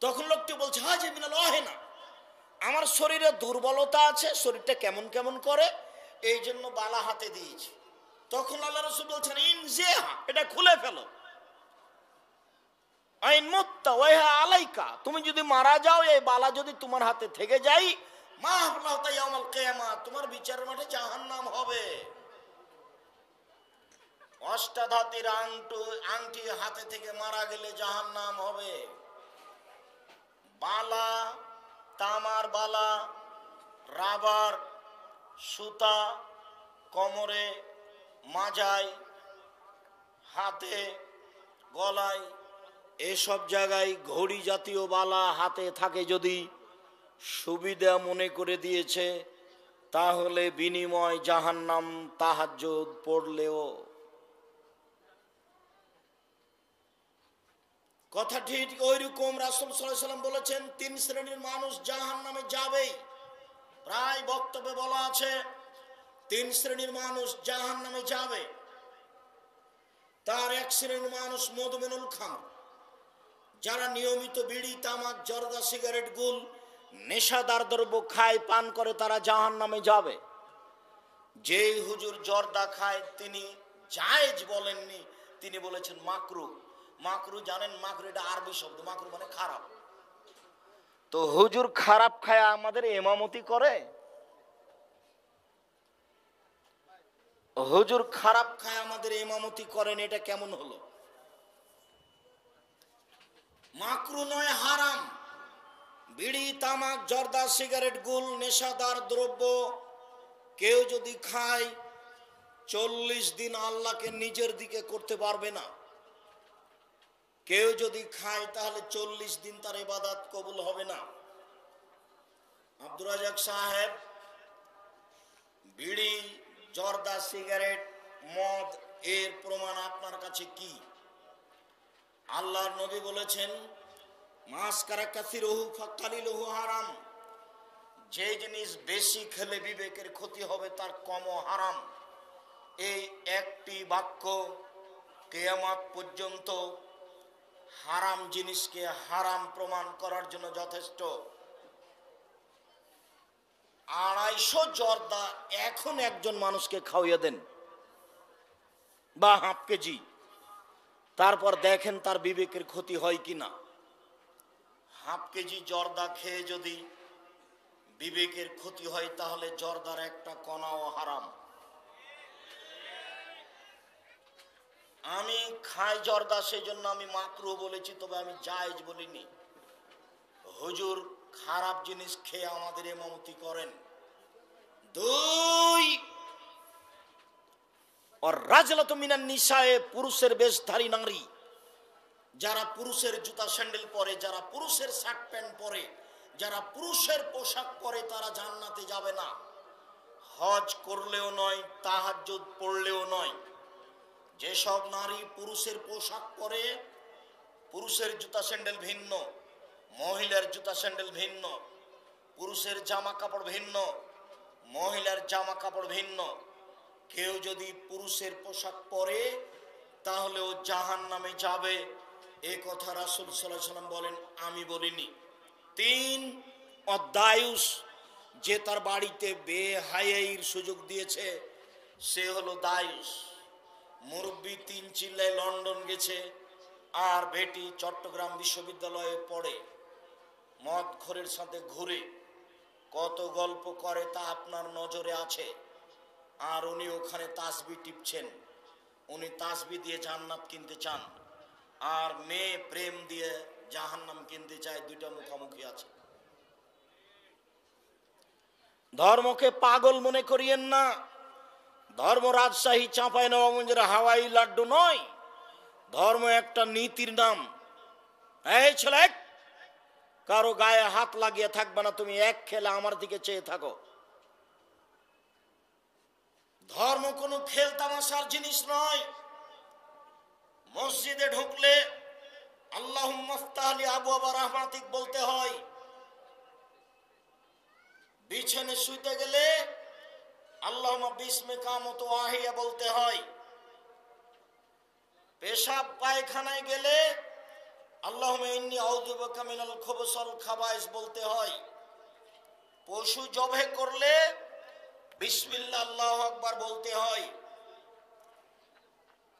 তখন লোকটি বলছে, হাজি মিনাল ওয়াহিনা, আমার শরীরে দুর্বলতা আছে, শরীরটা কেমন কেমন করে, এই জন্য বালা হাতে দিয়েছি। তখন আল্লাহ রাসূল বলছেন, ইনজিহা, এটা খুলে ফেলো। আইন মুত্তা ওয়াহা আলাইকা, তুমি যদি মারা যাও, এই বালা যদি তোমার হাতে থেকে যায়, মা আল্লাহু ইয়াউমাল কিয়ামাহ, তোমার বিচারের মাঠে জাহান্নাম হবে। অষ্টাধাতুর আংটি হাতে থেকে মারা গেলে জাহান্নাম হবে। বালা, তামার বালা, রাবার, সুতা, কোমরে, মাজায়, হাতে, গলায়, এসব জায়গায় ঘড়ি জাতীয় বালা হাতে থাকে যদি, সুবিধা মনে করে দিয়েছে, তাহলে বিনিময় জাহান্নাম তাহাজ্জুদ পড়লেও। কথা ঠিক ওইরকম। রাসূল সাল্লাল্লাহু আলাইহি ওয়াসাল্লাম বলেছেন 3 শ্রেণীর মানুষ জাহান্নামে যাবে। প্রায় বক্তব্যে বলা আছে 3 শ্রেণীর মানুষ জাহান্নামে যাবে। তার 1 শ্রেণীর মানুষ মদমিনুল খামর, যারা নিয়মিত বিড়ি, তামাক, জর্দা, সিগারেট, গুল, নেশাদার দ্রব্য খায়, পান করে, তারা জাহান্নামে যাবে। যেই হুজুর জর্দা খায় তিনি জায়েজ বলেননি, তিনি বলেছেন মাকরু। মাকরু জানেন, মাকরু এটা আরবি শব্দ, মাকরু মানে খারাপ। তো হুজুর খারাপ খায় আমাদের ইমামতি করে? হুজুর খারাপ খায় আমাদের ইমামতি করেন, এটা কেমন হলো? মাকরু নয়, হারাম। বিড়ি, তামাক, জর্দা, সিগারেট, গুল, নেশাদার দ্রব্য কেউ যদি খায় 40 দিন আল্লাহকে নিজের দিকে করতে পারবে না। কেউ যদি খায় তাহলে 40 দিন তার ইবাদত কবুল হবে না। আব্দুর রাজ্জাক সাহেব, বিড়ি, জর্দা, সিগারেট, মদ এর প্রমাণ আপনার কাছে কি? আল্লাহর নবী বলেছেন মাসকারা কাসিরুহু ফাকালিলুহু হারাম। যে জিনিস বেশি খেলে বিবেকের ক্ষতি হবে তার কমও হারাম। এই একটি বাক্য কিয়ামত পর্যন্ত হারাম জিনিসকে হারাম প্রমাণ করার জন্য যথেষ্ট। 250 জর্দা এখন একজন মানুষকে খাওয়িয়ে দেন, বা হাফ কেজি, তারপর দেখেন তার বিবেকের ক্ষতি হয় কিনা। হাফ কেজি জর্দা খেয়ে যদি বিবেকের ক্ষতি হয় তাহলে জর্দার একটা কণাও হারাম। আমি খাই জর্দা, সেই জন্য আমি মাকরু বলেছি, তবে আমি জায়েজ বলিনি। হুজুর খারাপ জিনিস খেয়ে আমাদের ইমামতি করেন। 2, আর রাজলাতু মিনান নিসায়ে, পুরুষের বেশধারী নারী, যারা পুরুষের জুতা স্যান্ডেল পরে, যারা পুরুষের শার্ট প্যান্ট পরে, যারা পুরুষের পোশাক পরে, তারা জান্নাতে যাবে না। হজ করলেও নয়, তাহাজ্জুদ পড়লেও নয়। যেসব নারী পুরুষের পোশাক পরে, পুরুষের জুতা স্যান্ডেল ভিন্ন, মহিলার জুতা স্যান্ডেল ভিন্ন, পুরুষের জামা কাপড় ভিন্ন, মহিলার জামা কাপড় ভিন্ন, কেউ যদি পুরুষের পোশাক পরে তাহলে ও জাহান্নামে যাবে। এ কথা রাসূল সাল্লাল্লাহু আলাইহি ওয়াসাল্লাম বলেন, আমি বলিনি। 3, অদায়ুস, যে তার বাড়িতে বেহায়াইর সুযোগ দিয়েছে সে হলো দায়ুস। মুরব্বী 3 চিল্লায় লন্ডন গেছে আর বেটি চট্টগ্রাম বিশ্ববিদ্যালয়ে পড়ে, মদ খোরের সাথে ঘুরে কত গল্প করে তা আপনার নজরে আছে। আর উনি ওখানে তাসবি টিপছেন। উনি তাসবি দিয়ে জান্নাত কিনতে চান, আর মেয়ে প্রেম দিয়ে জাহান্নাম কিনতে চায়। দুইটা মুখোমুখি আছে। ধর্মকে পাগল মনে করিয়েন না। ধর্ম রাজশাহী চাঁপাইনবাবগঞ্জের হাওয়াই লাড্ডু নয়। ধর্ম একটা নীতির নাম। এই ছেলে, কারো গায়ে হাত লাগিয়ে থাকবে না। তুমি এক খেলে আমার দিকে চেয়ে থাকো। ধর্ম কোনো খেল তামাশার জিনিস নয়। মসজিদে ঢুকলে আল্লাহুম্মা ফতাহলি আবওয়াবা রাহমাতিক বলতে হয়। বিছানে শুইতে গেলে আল্লাহুম্মা বিসমিকা মুতওয়াহিয়া বলতে হয়। পেশাব পায়খানায় গেলে আল্লাহুম্মা ইন্নী আউযু বিকা মিনাল খুবুস ওয়াল খাবাইস বলতে হয়। পশু জবাই করলে বিসমিল্লাহ আল্লাহু আকবার বলতে হয়।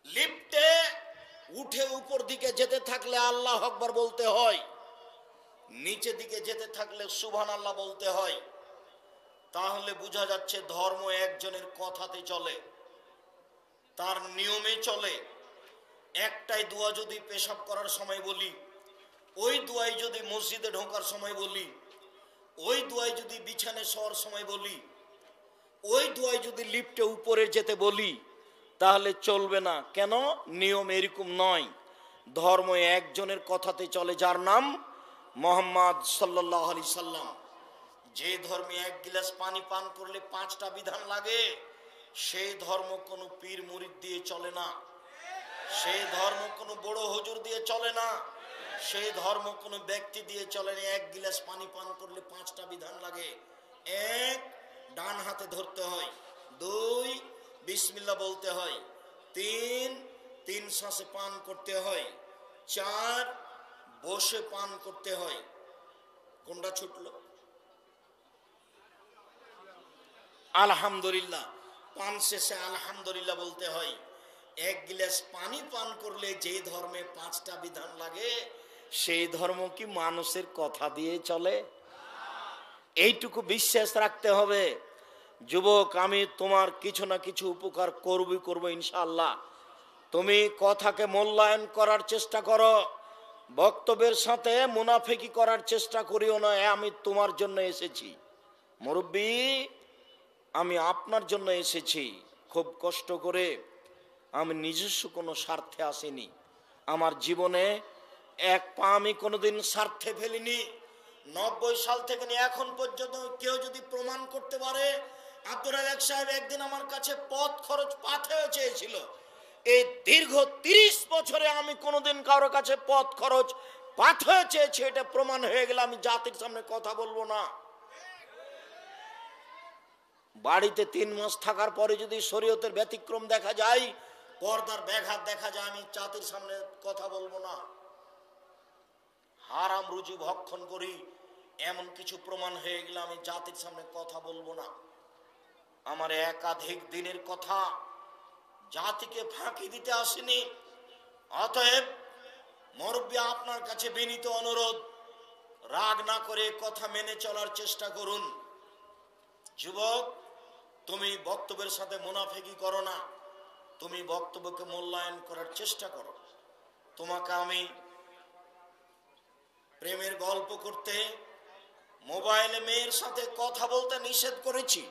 লিফটে উঠে উপর দিকে যেতে থাকলে আল্লাহু আকবার বলতে হয়। নিচে দিকে যেতে থাকলে সুবহানাল্লাহ বলতে হয়। তাহলে বোঝা যাচ্ছে ধর্ম একজনের কথাতে চলে, তার নিয়মে চলে। একটাই দোয়া যদি পেশাব করার সময় বলি, ওই দোয়াই যদি মসজিদে ঢোকার সময় বলি, ওই দোয়াই যদি বিছানে শোয়ার সময় বলি, ওই দোয়াই যদি লিফটে উপরে যেতে বলি, তাহলে চলবে না। কেন? নিয়ম এরকম নয়। ধর্ম একজনের কথাতে চলে, যার নাম মুহাম্মদ সাল্লাল্লাহু আলাইহি সাল্লাম। যে ধর্মে এক গিলাস পানি পান করলে 5টা বিধান লাগে, সেই ধর্ম কোনো পীর মুরিদ দিয়ে চলে না, সেই ধর্ম কোনো বড় হুজুর দিয়ে চলে না, সেই ধর্ম কোনো ব্যক্তি দিয়ে চলে না। এক গিলাস পানি পান করলে 5টা বিধান লাগে। 1, ডান হাতে ধরতে হয়। 2, বিসমিল্লাহ বলতে হয়। 3 শ্বাসে পান করতে হয়। 4, বসে পান করতে হয়। কোনটা ছুটলো? আলহামদুলিল্লাহ। পান শেষে আলহামদুলিল্লাহ বলতে হয়। এক গিলাস পানি পান করলে যে ধর্মে 5টা বিধান লাগে, সেই ধর্ম কি মানুষের কথা দিয়ে চলে? এইটুকু বিশ্বাস রাখতে হবে। যুবক, আমি তোমার কিছু না কিছু উপকার করব ইনশাআল্লাহ। তুমি কথাকে মূল্যায়ন করার চেষ্টা করো, বক্তব্যের সাথে মুনাফিকি করার চেষ্টা করিও না। আমি তোমার জন্য এসেছি মুরব্বী, আমি আপনার জন্য এসেছি খুব কষ্ট করে। আমি নিজস্ব কোনো স্বার্থে আসিনি। আমার জীবনে এক পা আমি কোনোদিন স্বার্থে ফেলিনি। 90 সাল থেকে নিয়ে এখন পর্যন্ত কেউ যদি প্রমাণ করতে পারে আব্দুর রাজ্জাক সাহেব একদিন আমার কাছে পথ খরচ পাথেয় চেয়েছিল, এই দীর্ঘ 30 বছরে আমি কোনোদিন কারো কাছে পথ খরচ পাথেয় চেয়েছি, এটা প্রমাণ হয়ে গেলে আমি জাতির সামনে কথা বলবো না। বাড়িতে 3 মাস থাকার পরে যদি শরীয়তের ব্যতিক্রম দেখা যায়, পর্দার ব্যাঘাত দেখা যায়, আমি জাতির সামনে কথা বলবো না। হারাম রুজি ভক্ষণ করি এমন কিছু প্রমাণ হয়ে গেলে আমি জাতির সামনে কথা বলবো না। আমার একাধিক দিনের কথা, জাতিকে ফাঁকি দিতে আসেনি। অতএব মুরব্বী, আপনার কাছে বিনীত অনুরোধ, রাগ না করে কথা মেনে চলার চেষ্টা করুন। যুবক, তুমি বক্তব্যের সাথে মুনাফিকি করো না, তুমি বক্তব্যকে মূল্যায়ন করার চেষ্টা করো। তোমাকে আমি প্রেমের গল্প করতে, মোবাইলে মেয়ের সাথে কথা বলতে নিষেধ করেছি।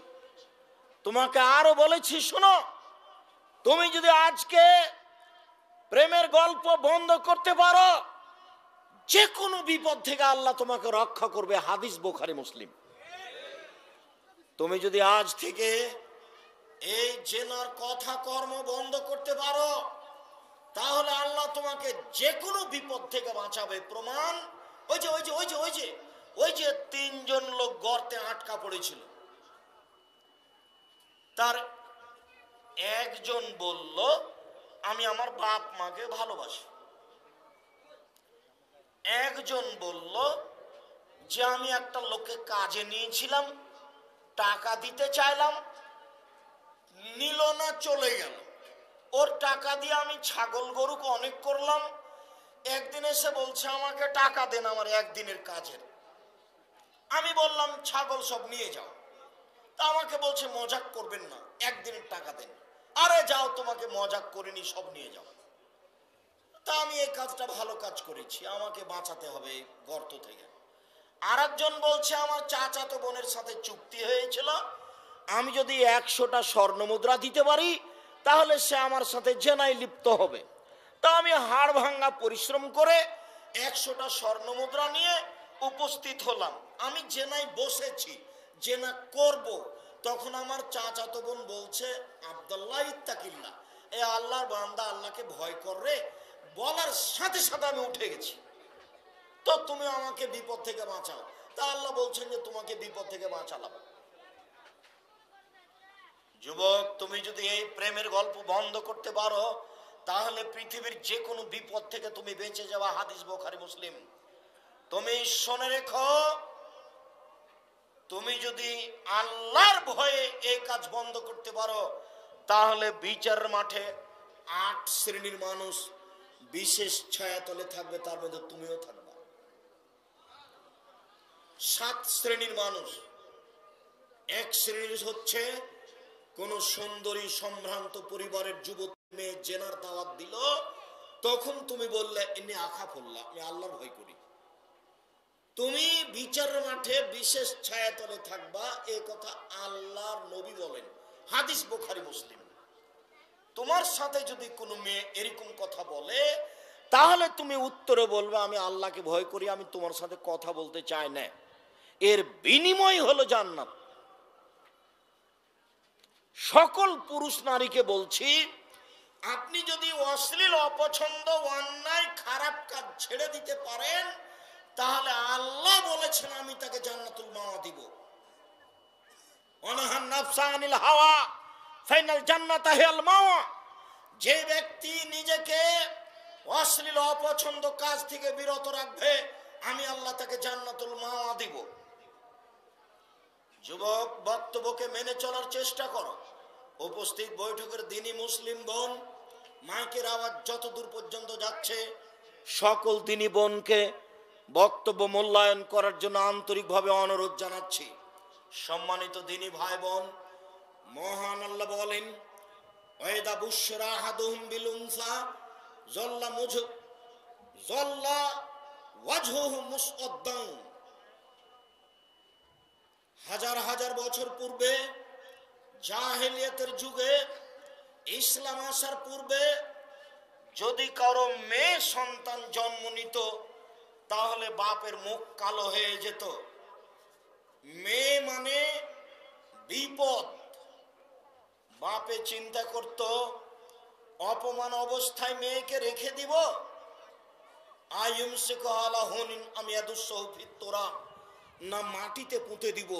তোমাকে আরো বলেছি, শোনো, তুমি যদি আজকে প্রেমের গল্প বন্ধ করতে পারো, যে কোনো বিপদ থেকে আল্লাহ তোমাকে রক্ষা করবে। হাদিস বুখারী মুসলিম। তুমি যদি আজ থেকে এই জেনার কথা কর্ম বন্ধ করতে পারো, তাহলে আল্লাহ তোমাকে যে কোনো বিপদ থেকে বাঁচাবে। প্রমাণ ওই যে 3 জন লোক গর্তে আটকা পড়েছিল, তার একজন বলল আমি আমার বাপ মাকে ভালোবাসি, একজন বলল যে আমি একটা লোককে কাজে নিয়েছিলাম, টাকা দিতে চাইলাম, নিল না, চলে গেল। ওর টাকা দিয়ে আমি ছাগল গরুকে অনেক করলাম, একদিন এসে বলছে আমাকে টাকা দেন আমার একদিনের কাজের। আমি বললাম ছাগল সব নিয়ে যাও। তা আমাকে বলছে মজাক করবেন না, একদিনের টাকা দেন। আরে যাও, তোমাকে মজাক করিনি, সব নিয়ে যাও। তা আমি এই কাজটা ভালো কাজ করেছি, আমাকে বাঁচাতে হবে গর্ত থেকে। আরেকজন বলছে আমার চাচাতো বোনের সাথে চুক্তি হয়েছিল, আমি যদি 100টা স্বর্ণ মুদ্রা দিতে পারি তাহলে সে আমার সাথে জেনায় লিপ্ত হবে। তা আমি হাড় ভাঙা পরিশ্রম করে 100টা স্বর্ণ মুদ্রা নিয়ে উপস্থিত হলাম। আমি জেনায় বসেছি, জেনা করব। তখন আমার চাচাতো বোন বলছে আব্দুল্লাহ ইত্তাকিল্লাহ, এ আল্লাহর বান্দা, আল্লাহকে ভয় কর রে। বলার সাথে সাথে আমি উঠে গেছি, তো তুমি আমাকে বিপদ থেকে বাঁচাও। তা আল্লাহ বলছেন যে তোমাকে বিপদ থেকে বাঁচালাম। যুবক, তুমি যদি এই প্রেমের গল্প বন্ধ করতে পারো, তাহলে পৃথিবীর যে কোনো বিপদ থেকে তুমি বেঁচে যাওয়া। হাদিস বুখারী মুসলিম। তুমি শুনে রেখো, তুমি যদি আল্লাহর ভয়ে এই কাজ বন্ধ করতে পারো, তাহলে বিচার মাঠে 8 শ্রেণীর মানুষ বিশেষ ছায়াতলে থাকবে, তার মধ্যে তুমিও থাকবে। 7 শ্রেণীর মানুষ। এক শ্রেণীর হচ্ছে কোন সুন্দরী সম্ভ্রান্ত পরিবারের যুবতী মেয়ে জেনার দাওয়াত দিল, তখন তুমি বললে এনে আখা পড়লা, আমি আল্লাহর ভয় করি। তুমি বিচার মাঠে বিশেষ ছায়াতলে থাকবা, এ কথা আল্লাহর নবী বলেন। হাদিস বুখারী মুসলিম। তোমার সাথে যদি কোনো মেয়ে এরকম কথা বলে, তাহলে তুমি উত্তরে বলবে আমি আল্লাহকে ভয় করি, আমি তোমার সাথে কথা বলতে চাই না। এর বিনিময় হলো জান্নাত। সকল পুরুষ নারীকে বলছি, আপনি যদি অশ্লীল, অপছন্দ, অন্যায়, খারাপ কাজ ছেড়ে দিতে পারেন, তাহলে আল্লাহ বলেছেন আমি তাকে জান্নাতুল মাওয়া দিব। অনহান নাফসা আনিল হাওয়া ফাইনাল জান্নাতা হিয়াল মাওয়া। যে ব্যক্তি নিজেকে অশ্লীল, অপছন্দ কাজ থেকে বিরত রাখবে, আমি আল্লাহ তাকে জান্নাতুল মাওয়া দিব। যুবক, বক্তব্যকে মেনে চলার চেষ্টা করো। উপস্থিত বৈঠকের দিনী মুসলিম বোন, মাইকের আওয়াজ যত দূর পর্যন্ত যাচ্ছে, সকল দিনী বোনকে বক্তব্য মূল্যায়ন করার জন্য আন্তরিকভাবে অনুরোধ জানাচ্ছি। সম্মানিত দিনী ভাই বোন, মহান আল্লাহ বলেন, ওয়াইদা বুশরা আহাদুহুম বিল উনসা যাল্লা ওয়াজহুহু মুসওয়াদ্দান। হাজার হাজার বছর পূর্বে, জাহেলিয়াতের যুগে, ইসলাম আসার পূর্বে যদি কারো মেয়ে সন্তান জন্ম নিত, তাহলে বাপের মুখ কালো হয়ে যেত। মেয়ে মানে বিপদ। বাপে চিন্তা করত, অপমান অবস্থায় মেয়েকে রেখে দিব, না মাটিতে পুঁতে দিব।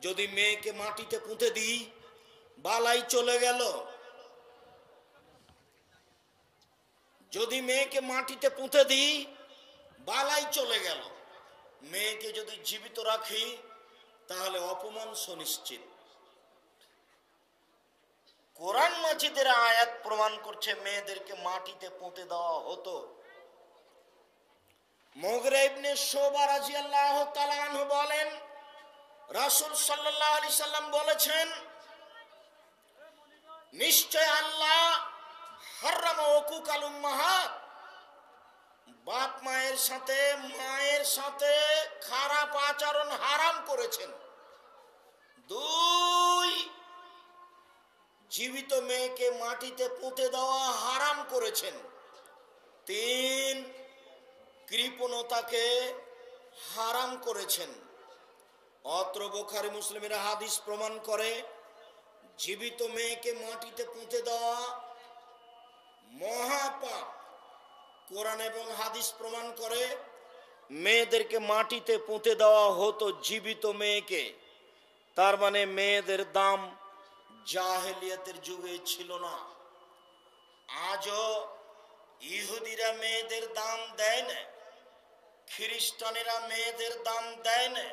যদি মেয়েকে মাটিতে পুঁতে দিই, বালাই চলে গেল। যদি মেয়েকে মাটিতে পুঁতে দিই, বালাই চলে গেল। মেয়েকে যদি জীবিত রাখি, তাহলে অপমান সুনিশ্চিত। কোরআন মাজিদের আয়াত প্রমাণ করছে মেয়েদেরকে মাটিতে পুঁতে দেওয়া হতো। মুগিরা ইবনে শুবা রাদিয়াল্লাহু তাআলা আনহু বলেন, রাসূল সাল্লাল্লাহু আলাইহি সাল্লাম বলেছেন, নিশ্চয় আল্লাহ হারামা উকুকাল উম্মাহাত, বাপ মায়ের সাথে খারাপ আচরণ হারাম করেছেন। 2, জীবিত মেয়েকে মাটিতে পুঁতে দেওয়া হারাম করেছেন। 3, কৃপণতাকে হারাম করেছেন। অত্র বুখারী মুসলিমের হাদিস প্রমাণ করে, জীবিত মেয়েকে মাটিতে পুঁতে দেওয়া মহাপাপ। কোরআন এবং হাদিস প্রমাণ করে, মেয়েদেরকে মাটিতে পুঁতে দেওয়া হতো জীবিত মেয়েকে। তার মানে মেয়েদের দাম জাহেলিয়াতের যুগে ছিল না। আজও ইহুদিরা মেয়েদের দাম দেয় না, খ্রিস্টানেরা মেয়েদের দাম দেয় না।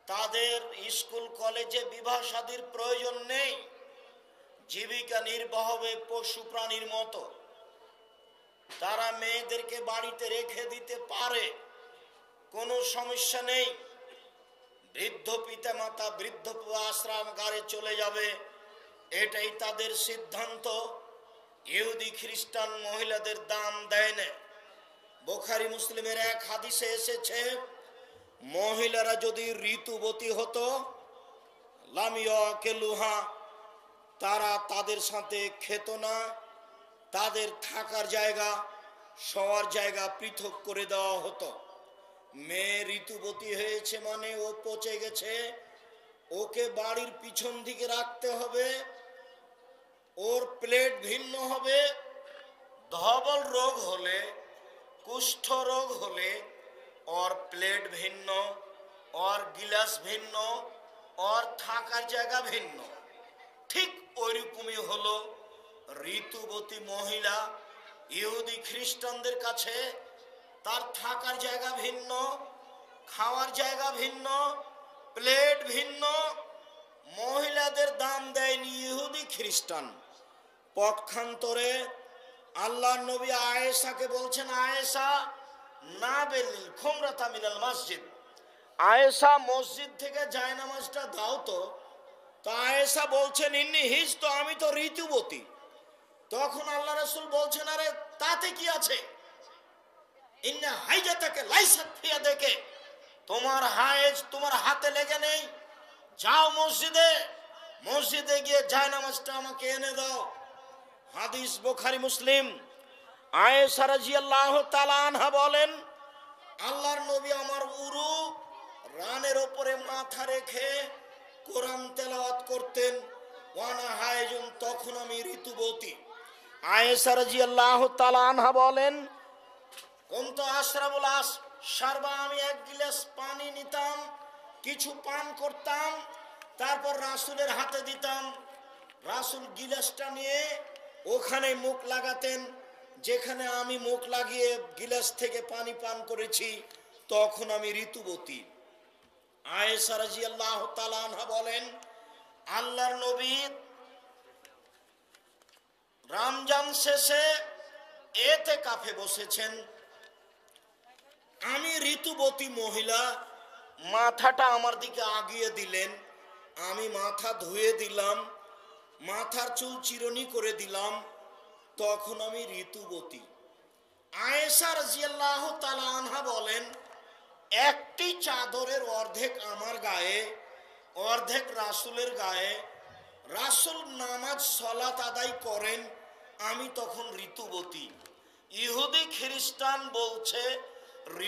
তাদের স্কুল কলেজে বিবাহ শাদীর প্রয়োজন নেই। জীবিকা নির্বাহ হবে পশু প্রাণীর মতো। তারা মেয়েদেরকে বাড়িতে রেখে দিতে পারে, কোনো সমস্যা নেই। বৃদ্ধ পিতা মাতা বৃদ্ধ আশ্রম গারে চলে যাবে, এটাই তাদের সিদ্ধান্ত। ইহুদি খ্রিস্টান মহিলাদের দাম দেয় না। বুখারী মুসলিমের এক হাদিসে এসেছে, মহিলারা যদি ঋতুবতী হতো, লাম ইয়াকেলুহা, তারা তাদের সাথে খেত না। তাদের থাকার জায়গা, শোয়ার জায়গা পৃথক করে দেওয়া হতো। মেয়ে ঋতুবতী হয়েছে মানে ও পচে গেছে, ওকে বাড়ির পিছন দিকে রাখতে হবে। ওর প্লেট ভিন্ন হবে। ধবল রোগ হলে, কুষ্ঠ রোগ হলে ওর প্লেট ভিন্ন, ওর গিলাস ভিন্ন, ওর থাকার জায়গা ভিন্ন। ঠিক ওইরকমই হলো ঋতুবতী মহিলা। ইহুদি খ্রিস্টানদের কাছে তার থাকার জায়গা ভিন্ন, খাওয়ার জায়গা ভিন্ন, প্লেট ভিন্ন। মহিলাদের দাম দেয়নি ইহুদি খ্রিস্টান। পক্ষান্তরে আল্লাহর নবী আয়েশাকে বলছেন, আয়েশা না বেলিল খুমরাতা মিনাল মসজিদ, আয়েশা মসজিদ থেকে জায়নামাজটা দাও তো। তো আয়েশা বলছেন, ইন্নি হিজ, তো আমি তো ঋতুবতী। তখন আল্লাহ রাসূল বলছেন, আরে তাতে কি আছে, ইন্না হাইজাতাকে লাইসাত ফি ইয়াদিকে, তোমার হায়েজ তোমার হাতে লেগে নেই। যাও মসজিদে গিয়ে জায়নামাজটা আমাকে এনে দাও। হাদিস বুখারী মুসলিম। আয়েশা রাদিয়াল্লাহু তাআলা আনহা বলেন, আল্লাহর নবী আমার উরু রানের ওপরে মাথা রেখে কোরআন তেলাওয়াত করতেন। ওয়ানা হায়জুন, তখন আমি ঋতুবতী। আয়েশা রাদিয়াল্লাহু তাআলা আনহা বলেন, কুনতু আশরাবুল শারবা, আমি এক গিলাস পানি নিতাম, কিছু পান করতাম, তারপর রাসূলের হাতে দিতাম। রাসূল গিলাসটা নিয়ে ওখানে মুখ লাগাতেন, যেখানে আমি মুখ লাগিয়ে গিলাস থেকে পানি পান করেছি, তখন আমি ঋতুবতী। আয়েশা রাদিয়াল্লাহু তাআলা আনহা বলেন, আল্লাহর নবী রমজান শেষে ইতিকাফে বসেছেন, আমি ঋতুবতী মহিলা, মাথাটা আমার দিকে আগিয়ে দিলেন, আমি মাথা ধুয়ে দিলাম, মাথার চুল চিরুনি করে দিলাম, তখন আমি ঋতুবতী। আয়েশা রাদিয়াল্লাহু তাআলা আনহা বলেন, একটি চাদরের অর্ধেক আমার গায়ে, অর্ধেক রাসূলের গায়ে। রাসূল নামাজ সালাত আদায় করেন, আমি তখন ঋতুবতী। ইহুদি খ্রিস্টান বলছে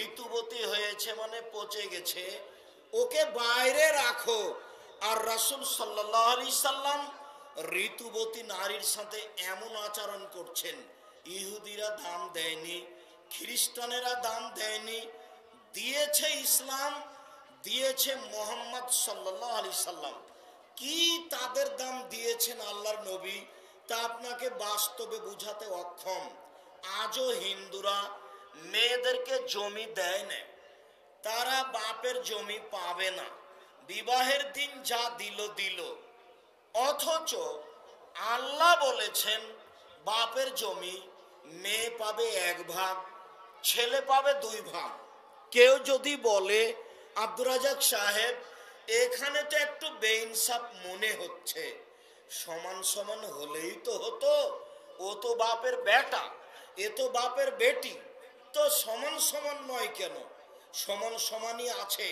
ঋতুবতী হয়েছে মানে পচে গেছে, ওকে বাইরে রাখো। আর রাসূল সাল্লাল্লাহু আলাইহি সাল্লাম ঋতুবতী নারীর সাথে এমন আচরণ করছেন, ইহুদিরা দাম দেয়নি, খ্রিস্টানেরা দাম দেয়নি, দিয়েছে ইসলাম, দিয়েছে মুহাম্মদ সাল্লাল্লাহু আলাইহি সাল্লাম। কি তাদের দাম দিয়েছেন আল্লাহর নবী, তা আপনাকে বাস্তবে বুঝাতে অক্ষম। আজও হিন্দুরা মেয়েদেরকে জমি দেয় না, তারা বাপের জমি পাবে না, বিবাহের দিন যা দিল দিল। অথচ আল্লাহ বলেছেন বাপের জমি মেয়ে পাবে 1 ভাগ, ছেলে পাবে 2 ভাগ। কেউ যদি বলে আব্দুর রাজাক সাহেব এখানে তো একটু বেইনসাফ মনে হচ্ছে, সমান সমান হলেই তো হতো, ও তো বাপের বেটা, এ তো বাপের বেটি, তো সমান সমান নয় কেন? সমান সমানই আছে,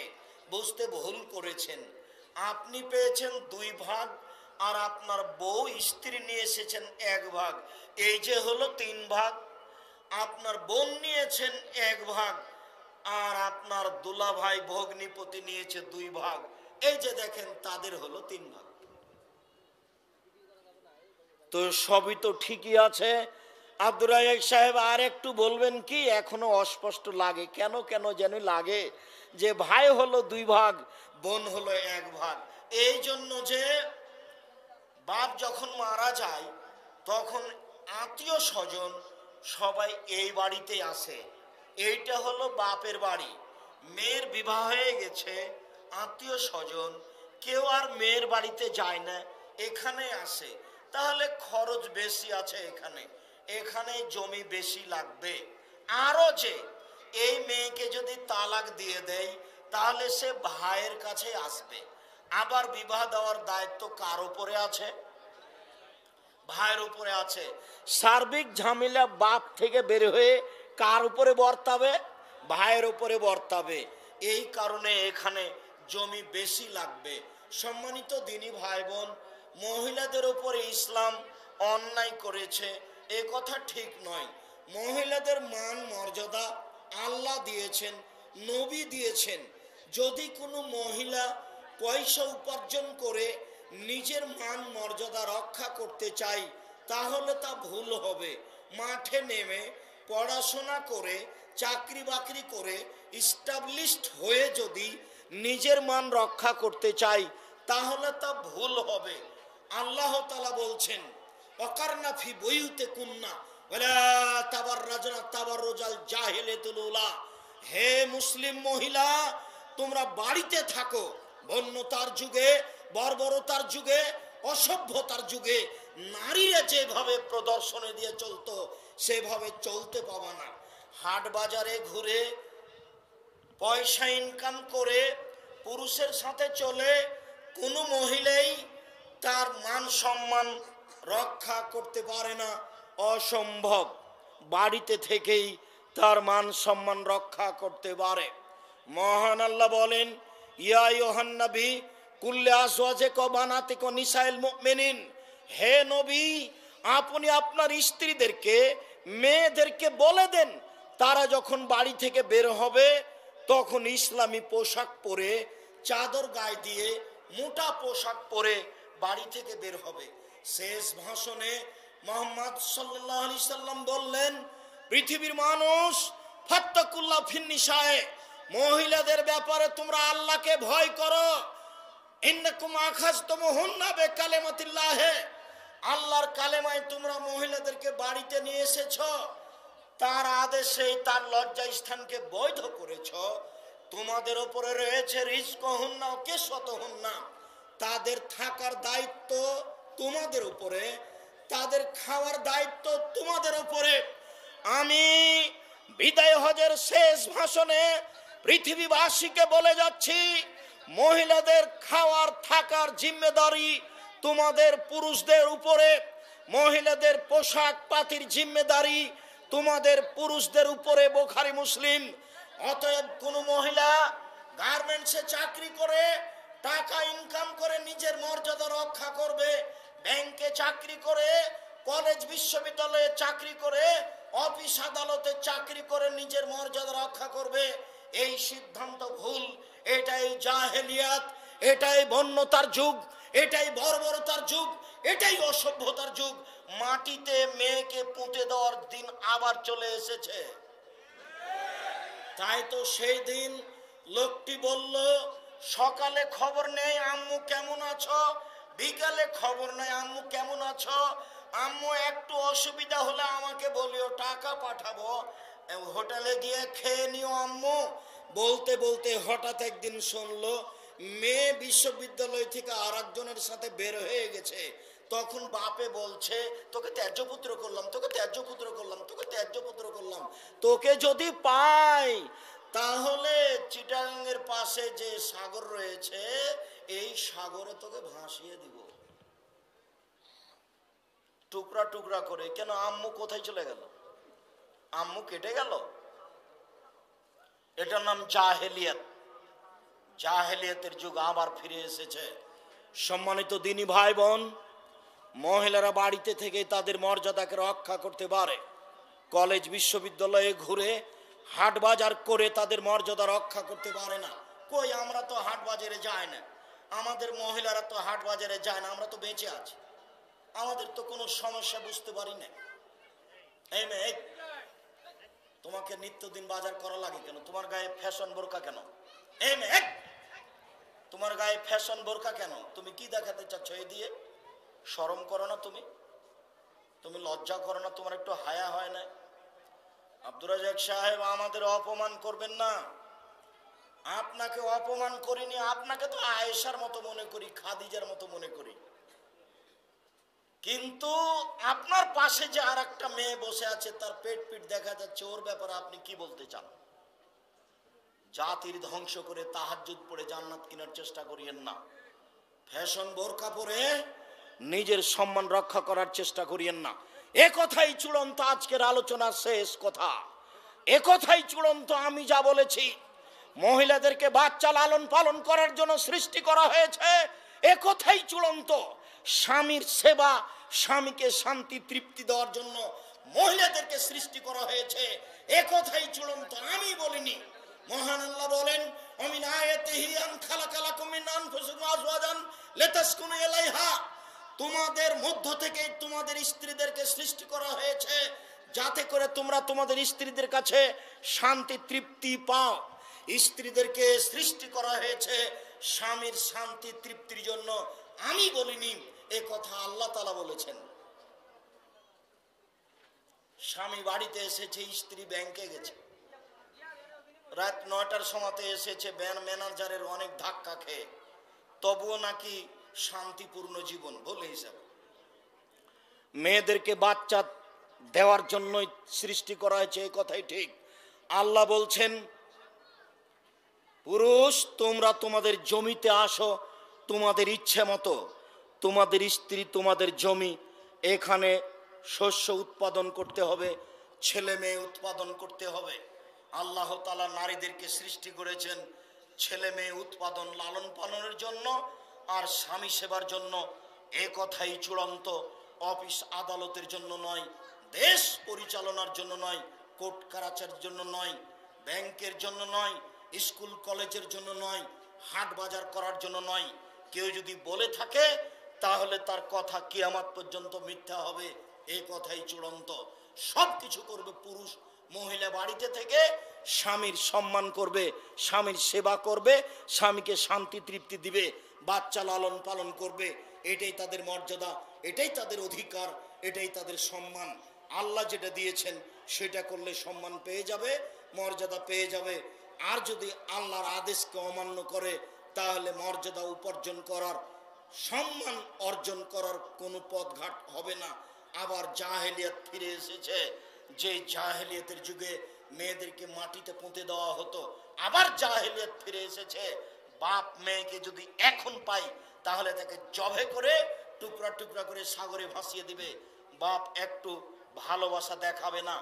বুঝতে ভুল করেছেন। আপনি পেয়েছেন 2 ভাগ, আর আপনার বউ স্ত্রী নিয়ে এসেছেন 1 ভাগ, এই যে হলো 3 ভাগ। আপনার বোন নিয়েছেন 1 ভাগ, আর আপনার দুলা ভাই ভগ্নিপতি নিয়েছে 2 ভাগ, এই যে দেখেন তাদের হলো 3 ভাগ। তো সবই তো ঠিকই আছে। আব্দুর রাজাক সাহেব আর একটু বলবেন কি? এখনো অস্পষ্ট লাগে, কেন কেন যেন লাগে যে ভাই হলো 2 ভাগ, বোন হলো 1 ভাগ। এই জন্য যে বাপ যখন মারা যায় তখন আত্মীয় স্বজন সবাই এই বাড়িতে আসে, এইটা হলো বাপের বাড়ি। মেয়ের বিবাহ হয়ে গেছে, আত্মীয় স্বজন কেউ আর মেয়ের বাড়িতে যায় না, এখানে আসে। তাহলে খরচ বেশি আছে, এখানে এখানে জমি বেশি লাগবে। আরো যে এই মেয়েকে যদি তালাক দিয়ে দেয় তাহলে সে ভাইয়ের কাছে আসবে। আবার বিবাহ দেওয়ার দায়িত্ব কার উপরে আছে? ভাইয়ের উপরে আছে। সার্বিক ঝামেলা বাপ থেকে বের হয়ে কার উপরে বর্তাবে? ভাইয়ের উপরে বর্তাবে। এই কারণে এখানে জমি বেশি লাগবে। সম্মানিত দিনী ভাই বোন, মহিলাদের উপরে ইসলাম অন্যায় করেছে এ কথা ঠিক নয়। মহিলাদের মান মর্যাদা আল্লাহ দিয়েছেন, নবী দিয়েছেন। যদি কোনো মহিলা পয়সা উপার্জন করে নিজের মান মর্যাদা রক্ষা করতে চাই তাহলে তা ভুল হবে। মাঠে নেমে পড়াশোনা করে চাকরি বাকরি করে ইস্টাবলিশড হয়ে যদি নিজের মান রক্ষা করতে চাই তাহলে তা ভুল হবে। আল্লাহ তাআলা বলছেন ওয়াকারনা ফি বুয়ুতিকুন্না ওয়ালা তাবাররাজনা তাবাররুজাল জাহিলিয়াতুল উলা, হে মুসলিম মহিলা তোমরা বাড়িতে থাকো। বন্যতার যুগে, বর্বরতার যুগে, অসভ্যতার যুগে নারীরা যেভাবে প্রদর্শনে দিয়ে চলতো সেভাবে চলতে পাবা না। হাট বাজারে ঘুরে পয়সা ইনকাম করে পুরুষের সাথে চলে কোনো মহিলাই তার মান সম্মান রক্ষা করতে পারে না, অসম্ভব। বাড়িতে থেকেই তার মান সম্মান রক্ষা করতে পারে। মহান আল্লাহ বলেন ইয়া আইয়ুহান নবী কুল্লি আজওয়াজিকা ওয়া বানাতিকা ওয়া নিসাইল মুমিনিন, হে নবী আপনি আপনার স্ত্রীদেরকে, মেয়েদেরকে বলে দেন তারা যখন বাড়ি থেকে বের হবে তখন ইসলামী পোশাক পরে, চাদর গায়ে দিয়ে, মোটা পোশাক পরে বাড়ি থেকে বের হবে। শেষ ভাষণে মুহাম্মদ সাল্লাল্লাহু আলাইহি সাল্লাম বললেন, পৃথিবীর মানুষ, ফাত্তাকুল্লাহ ফিন্নিসায়ে, মহিলাদের ব্যাপারে তোমরা আল্লাহকে ভয় করো। ইন্নাকুম আখাযতুমুহুন্না বিকালিমাতিল্লাহ, আল্লাহর কালেমায় তোমরা মহিলাদেরকে বাড়িতে নিয়ে এসেছো, তার আদেশে তার লজ্জা স্থানকে বৈধ করেছো। তোমাদের উপরে রয়েছে রিজকুহুন্না ওয়া কিসওয়াতুহুন্না, তাদের থাকার দায়িত্ব তোমাদের উপরে, তাদের খাওয়ার দায়িত্ব তোমাদের উপরে। আমি বিদায় হজের শেষ ভাষণে পৃথিবীবাসীকে বলে যাচ্ছি, মহিলাদের খাওয়ার থাকার জিম্মেদারি তোমাদের পুরুষদের উপরে, মহিলাদের পোশাক পাতির জিম্মেদারি তোমাদের পুরুষদের উপরে। বুখারী মুসলিম। অতএব কোন মহিলা গার্মেন্টসে চাকরি করে টাকা ইনকাম করে নিজের মর্যাদা রক্ষা করবে, ব্যাংকে চাকরি করে, কলেজ বিশ্ববিদ্যালয়ে চাকরি করে, অফিস আদালতে চাকরি করে নিজের মর্যাদা রক্ষা করবে, এই সিদ্ধান্ত ভুল। এটাই জাহেলিয়াত, এটাই বন্যতার যুগ, এটাই বর্বরতার যুগ, এটাই অসভ্যতার যুগ। মাটিতে মেয়েকে পুঁতে দেওয়ার দিন আবার চলে এসেছে। তাই তো সেই দিন লোকটি বলল, সকালে খবর নেই আম্মু কেমন আছো, বিকালে খবর নেই আম্মু কেমন আছো, আম্মু একটু অসুবিধা হলে আমাকে বলিও, টাকা পাঠাবো, হোটেলে গিয়ে খেয়ে নিও আম্মু। বলতে বলতে হঠাৎ একদিন শুনলো মেয়ে বিশ্ববিদ্যালয় থেকে আর একজনের সাথে বের হয়ে গেছে। তখন বাপে বলছে, তোকে ত্যায্য পুত্র করলাম, তোকে ত্যায্য পুত্র করলাম, তোকে ত্যায্য পুত্র করলাম, তোকে যদি পাই তাহলে চিটাগাংয়ের পাশে যে সাগর রয়েছে এই সাগরে তোকে ভাসিয়ে দিব টুকরা টুকরা করে। কেন? আম্মু কোথায় চলে গেল? আম্মু কেটে গেল? এটার নাম জাহেলিয়াত। জাহেলিয়াতের যুগ আবার ফিরে এসেছে। সম্মানিত দিনী ভাই বোন, মহিলারা বাড়িতে থেকে তাদের মর্যাদাকে রক্ষা করতে পারে, কলেজ বিশ্ববিদ্যালয়ে ঘুরে হাট বাজার করে তাদের মর্যাদা রক্ষা করতে পারে না। কই, আমরা তো হাট বাজারে যাই না, আমাদের মহিলারা তো হাট বাজারে যায় না, আমরা তো বেঁচে আছি, আমাদের তো কোনো সমস্যা বুঝতে পারি না। এই মেয়ে, তোমাকে নিত্যদিন বাজার করা লাগে কেন? তোমার গায়ে ফ্যাশন বোরকা কেন? এই মেয়ে, তোমার গায়ে ফ্যাশন বোরকা কেন? তুমি কি দেখাতে চাচ্ছ এই দিয়ে? শরম করো না? তুমি লজ্জা করো না? তোমার একটু হায়া হয় না? আব্দুর রাজ্জাক সাহেব, আমাদের অপমান করবেন না। আপনাকে অপমান করিনি, আপনাকে তো আয়েশার মতো মনে করি, খাদিজার মতো মনে করি। কিন্তু আপনার পাশে যে আর একটা মেয়ে বসে আছে, তার পেট পিট দেখা যাচ্ছে, ওর ব্যাপারে আপনি কি বলতে চান? জাতির ধ্বংস করে তাহাজ্জুদ পড়ে জান্নাত কেনার চেষ্টা করিয়েন না। ফ্যাশন বোরকা পরে নিজের সম্মান রক্ষা করার চেষ্টা করিয়েন না। এ কথাই চূড়ান্ত আজকের আলোচনার শেষ কথা। এ কথাই চূড়ান্ত। আমি যা বলেছি, মহিলাদেরকে বাচ্চা লালন পালন করার জন্য সৃষ্টি করা হয়েছে, এ কথাই চূড়ান্ত। স্বামীর সেবা, স্বামীকে শান্তি তৃপ্তি দেওয়ার জন্য মহিলাদেরকে সৃষ্টি করা হয়েছে, এ কথাই চূড়ান্ত। আমি বলিনি। মহান আল্লাহ বলেন, আমিন আয়াতিহি আন খালাকা লাকুম মিন আনফুসিকুম আজওয়াজান লিতাসকুনু ইলাইহা, তোমাদের মধ্য থেকে তোমাদের স্ত্রীদেরকে সৃষ্টি করা হয়েছে যাতে করে তোমরা তোমাদের স্ত্রীদের কাছে শান্তি তৃপ্তি পাও। স্ত্রীদেরকে সৃষ্টি করা হয়েছে স্বামীর শান্তি তৃপ্তির জন্য। আমি বলিনি, এ কথা আল্লাহ তাআলা বলেছেন। স্বামী বাড়িতে এসেছে, স্ত্রী ব্যাংকে গেছে, রাত 9টার সময়তে এসেছে, ম্যানেজারের অনেক ধাক্কা খেয়ে, তবুও নাকি শান্তিপূর্ণ জীবন বলে হিসাবে। মেয়েদেরকে বাচ্চা দেওয়ার জন্যই সৃষ্টি করা হয়েছে, এই কথাই ঠিক। আল্লাহ বলছেন, পুরুষ তোমরা তোমাদের জমিতে আসো তোমাদের ইচ্ছে মতো, তোমাদের স্ত্রী তোমাদের জমি, এখানে শস্য উৎপাদন করতে হবে, ছেলে মেয়ে উৎপাদন করতে হবে। আল্লাহ তাআলা নারীদেরকে সৃষ্টি করেছেন ছেলে মেয়ে উৎপাদন লালন পালনের জন্য আর স্বামী সেবার জন্য। এ কথাই চূড়ান্ত। অফিস আদালতের জন্য নয়, দেশ পরিচালনার জন্য নয়, কোর্ট কাছারির জন্য নয়, ব্যাংকের জন্য নয়, স্কুল কলেজের জন্য নয়, হাট বাজার করার জন্য নয়। কেউ যদি বলে থাকে তাহলে তার কথা কিয়ামত পর্যন্ত মিথ্যা হবে, এই কথাই চূড়ান্ত। সব কিছু করবে পুরুষ, মহিলা বাড়িতে থেকে স্বামীর সম্মান করবে, স্বামীর সেবা করবে, স্বামীকে শান্তি তৃপ্তি দিবে, বাচ্চা লালন পালন করবে। এটাই তাদের মর্যাদা, এটাই তাদের অধিকার, এটাই তাদের সম্মান। আল্লাহ যেটা দিয়েছেন সেটা করলে সম্মান পেয়ে যাবে, মর্যাদা পেয়ে যাবে। আর যদি আল্লাহর আদেশকে অমান্য করে তাহলে মর্যাদা উপার্জন করার, সম্মান অর্জন করার কোনো পথঘাট হবে না। আবার জাহেলিয়াত ফিরে এসেছে, যে জাহেলিয়াতের যুগে মেয়েদেরকে মাটিতে পুঁতে দেওয়া হতো, আবার জাহেলিয়াত ফিরে এসেছে। বাপ মেয়েকে যদি এখন পায় তাহলে তাকে জবে করে টুকরা টুকরা করে সাগরে ভাসিয়ে দিবে। বাপ একটু ভালোবাসা দেখাবে না।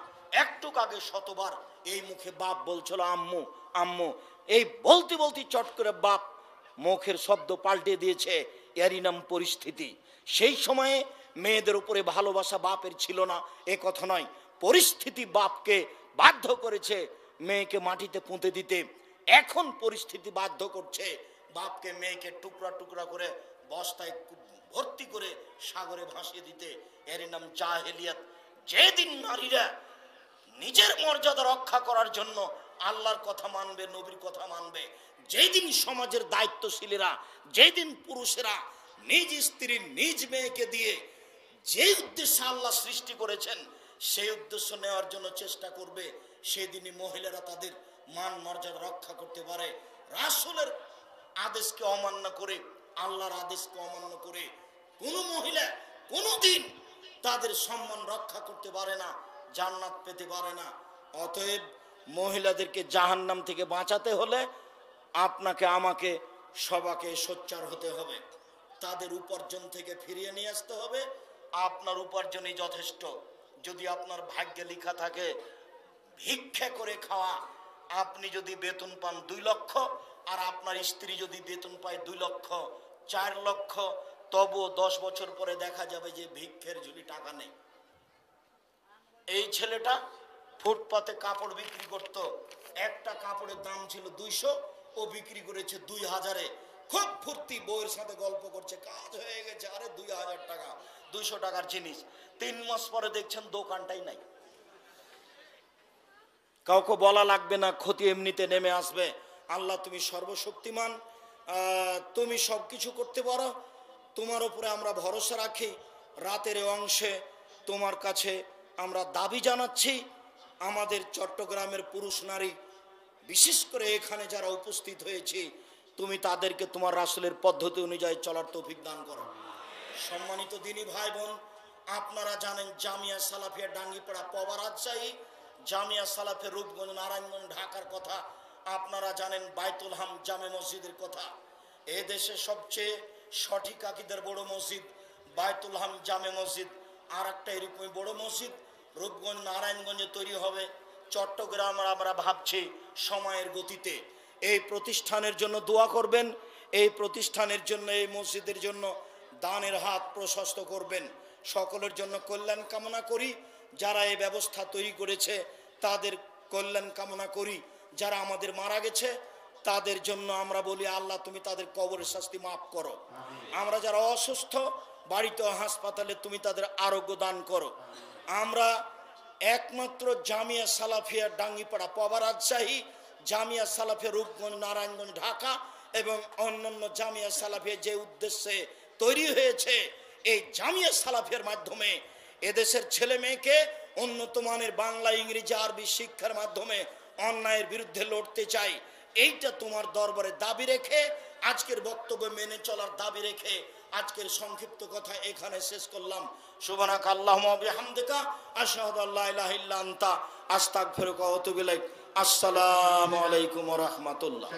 একটু আগে শতবার এই মুখে বাপ বলছিল আম্মু আম্মু, এই বলতে বলতে চট করে বাপ মুখের শব্দ পাল্টে দিয়েছে, এরই নাম পরিস্থিতি। সেই সময়ে মেয়েদের উপরে ভালোবাসা বাপের ছিল না এ কথা নয়, পরিস্থিতি বাপকে বাধ্য করেছে মেয়েকে মাটিতে পুঁতে দিতে। এখন পরিস্থিতি বাধ্য করছে বাপকে মেয়েকে টুকরা টুকরা করে বস্তায় ভর্তি করে সাগরে ভাসিয়ে দিতে। এর নাম জাহেলিয়াত। যেদিন নারীরা নিজের মর্যাদা রক্ষা করার জন্য আল্লাহর কথা মানবে, নবীর কথা মানবে, যেই দিন সমাজের দায়িত্বশীলেরা, যেই দিন পুরুষেরা নিজ স্ত্রী নিজ মেয়েকে দিয়ে যে উদ্দেশ্যে আল্লাহ সৃষ্টি করেছেন সেই উদ্দেশ্য নেওয়ার জন্য চেষ্টা করবে, সেদিনই মহিলারা তাদের মান মর্যাদা রক্ষা করতে পারে। রাসূলের আদেশকে অমান্য করে, আল্লাহর আদেশকে অমান্য করে কোনো মহিলা কোনোদিন তাদের সম্মান রক্ষা করতে পারে না, জান্নাত পেতে পারে না। অতএব মহিলাদেরকে জাহান্নাম থেকে বাঁচাতে হলে আপনাকে আমাকে সবাকে সোচ্চার হতে হবে, তাদের উপার্জন থেকে ফিরিয়ে নিয়ে আসতে হবে। আপনার উপার্জনই যথেষ্ট। যদি আপনার ভাগ্যে লেখা থাকে ভিক্ষা করে খাওয়া, আপনি যদি বেতন পান 2 লক্ষ আর আপনার স্ত্রী যদি বেতন পায় 2 লক্ষ 4 লক্ষ, তবুও 10 বছর পরে দেখা যাবে যে ভিক্ষের ঝুলি টাকা নেই। এই ছেলেটা ফুটপাতে কাপড় বিক্রি করত, একটা কাপড়ের দাম ছিল 200, ও বিক্রি করেছে 2000-এ। খুব ফুর্তি, বউয়ের সাথে গল্প করছে, কাজ হয়ে গেছে, আরে 2000 টাকা, 200 টাকার জিনিস। 3 মাস পরে দেখছেন দোকানটাই নাই। কাউকে বলা লাগবে না, ক্ষতি এমনিতে নেমে আসবে। আল্লাহ তুমি সর্বশক্তিমান, তুমি সব কিছু করতে পারো, তোমার উপরে আমরা ভরসা রাখি। রাতের অংশে তোমার কাছে আমরা দাবি জানাচ্ছি, আমাদের চট্টগ্রামের পুরুষ নারী বিশেষ করে এখানে যারা উপস্থিত হয়েছে, তুমি তাদেরকে তোমার রাসূলের পদ্ধতি অনুযায়ী চলার তৌফিক দান করো। সম্মানিত দিনী ভাই বোন, আপনারা জানেন জামিয়া সালাফিয়া ডাঙ্গিপাড়া পবা রাজশাহী, জামিয়া সালাফিয়া রূপগঞ্জ নারায়ণগঞ্জ ঢাকার কথা, আপনারা জানেন বাইতুল হাম জামে মসজিদের কথা। এ দেশে সবচেয়ে সঠিক আকীদার বড় মসজিদ বাইতুল হাম জামে মসজিদ। আর একটা এরকমই বড় মসজিদ রূপগঞ্জ নারায়ণগঞ্জে তৈরি হবে। চট্টগ্রাম আমরা ভাবছি সময়ের গতিতে এই প্রতিষ্ঠানের জন্য দোয়া করবেন, এই প্রতিষ্ঠানের জন্য, এই মসজিদের জন্য দানের হাত প্রশস্ত করবেন। সকলের জন্য কল্যাণ কামনা করি। যারা এই ব্যবস্থা তৈরি করেছে তাদের কল্যাণ কামনা করি। যারা আমাদের মারা গেছে তাদের জন্য আমরা বলি আল্লাহ তুমি তাদের কবরের শাস্তি মাফ করো। আমরা যারা অসুস্থ বাড়িতে হাসপাতালে তুমি তাদের আরোগ্য দান করো। আমরা একমাত্র জামিয়া সালাফিয়া ডাঙ্গিপাড়া পবা রাজশাহী, জামিয়া সালাফিয়া রূপগঞ্জ নারায়ণগঞ্জ ঢাকা এবং অন্যান্য জামিয়া সালাফিয়া যে উদ্দেশ্যে তৈরি হয়েছে, এই জামিয়া সালাফিয়ার মাধ্যমে এদেশের ছেলে মেয়েকে উন্নত মানের বাংলা ইংরেজি আরবি শিক্ষার মাধ্যমে অন্যায়ের বিরুদ্ধে লড়তে চাই। এইটা তোমার দরবারে দাবি রেখে, আজকের বক্তব্য মেনে চলার দাবি রেখে আজকের সংক্ষিপ্ত কথা এখানে শেষ করলাম। সুবহানাকা আল্লাহুম্মা ওয়া বিহামদিকা আশহাদু আল্লা ইলাহা ইল্লা আনতা আস্তাগফিরুকা ওয়া আতুবু ইলাইক। আসসালামু আলাইকুম ওয়া রাহমাতুল্লাহ।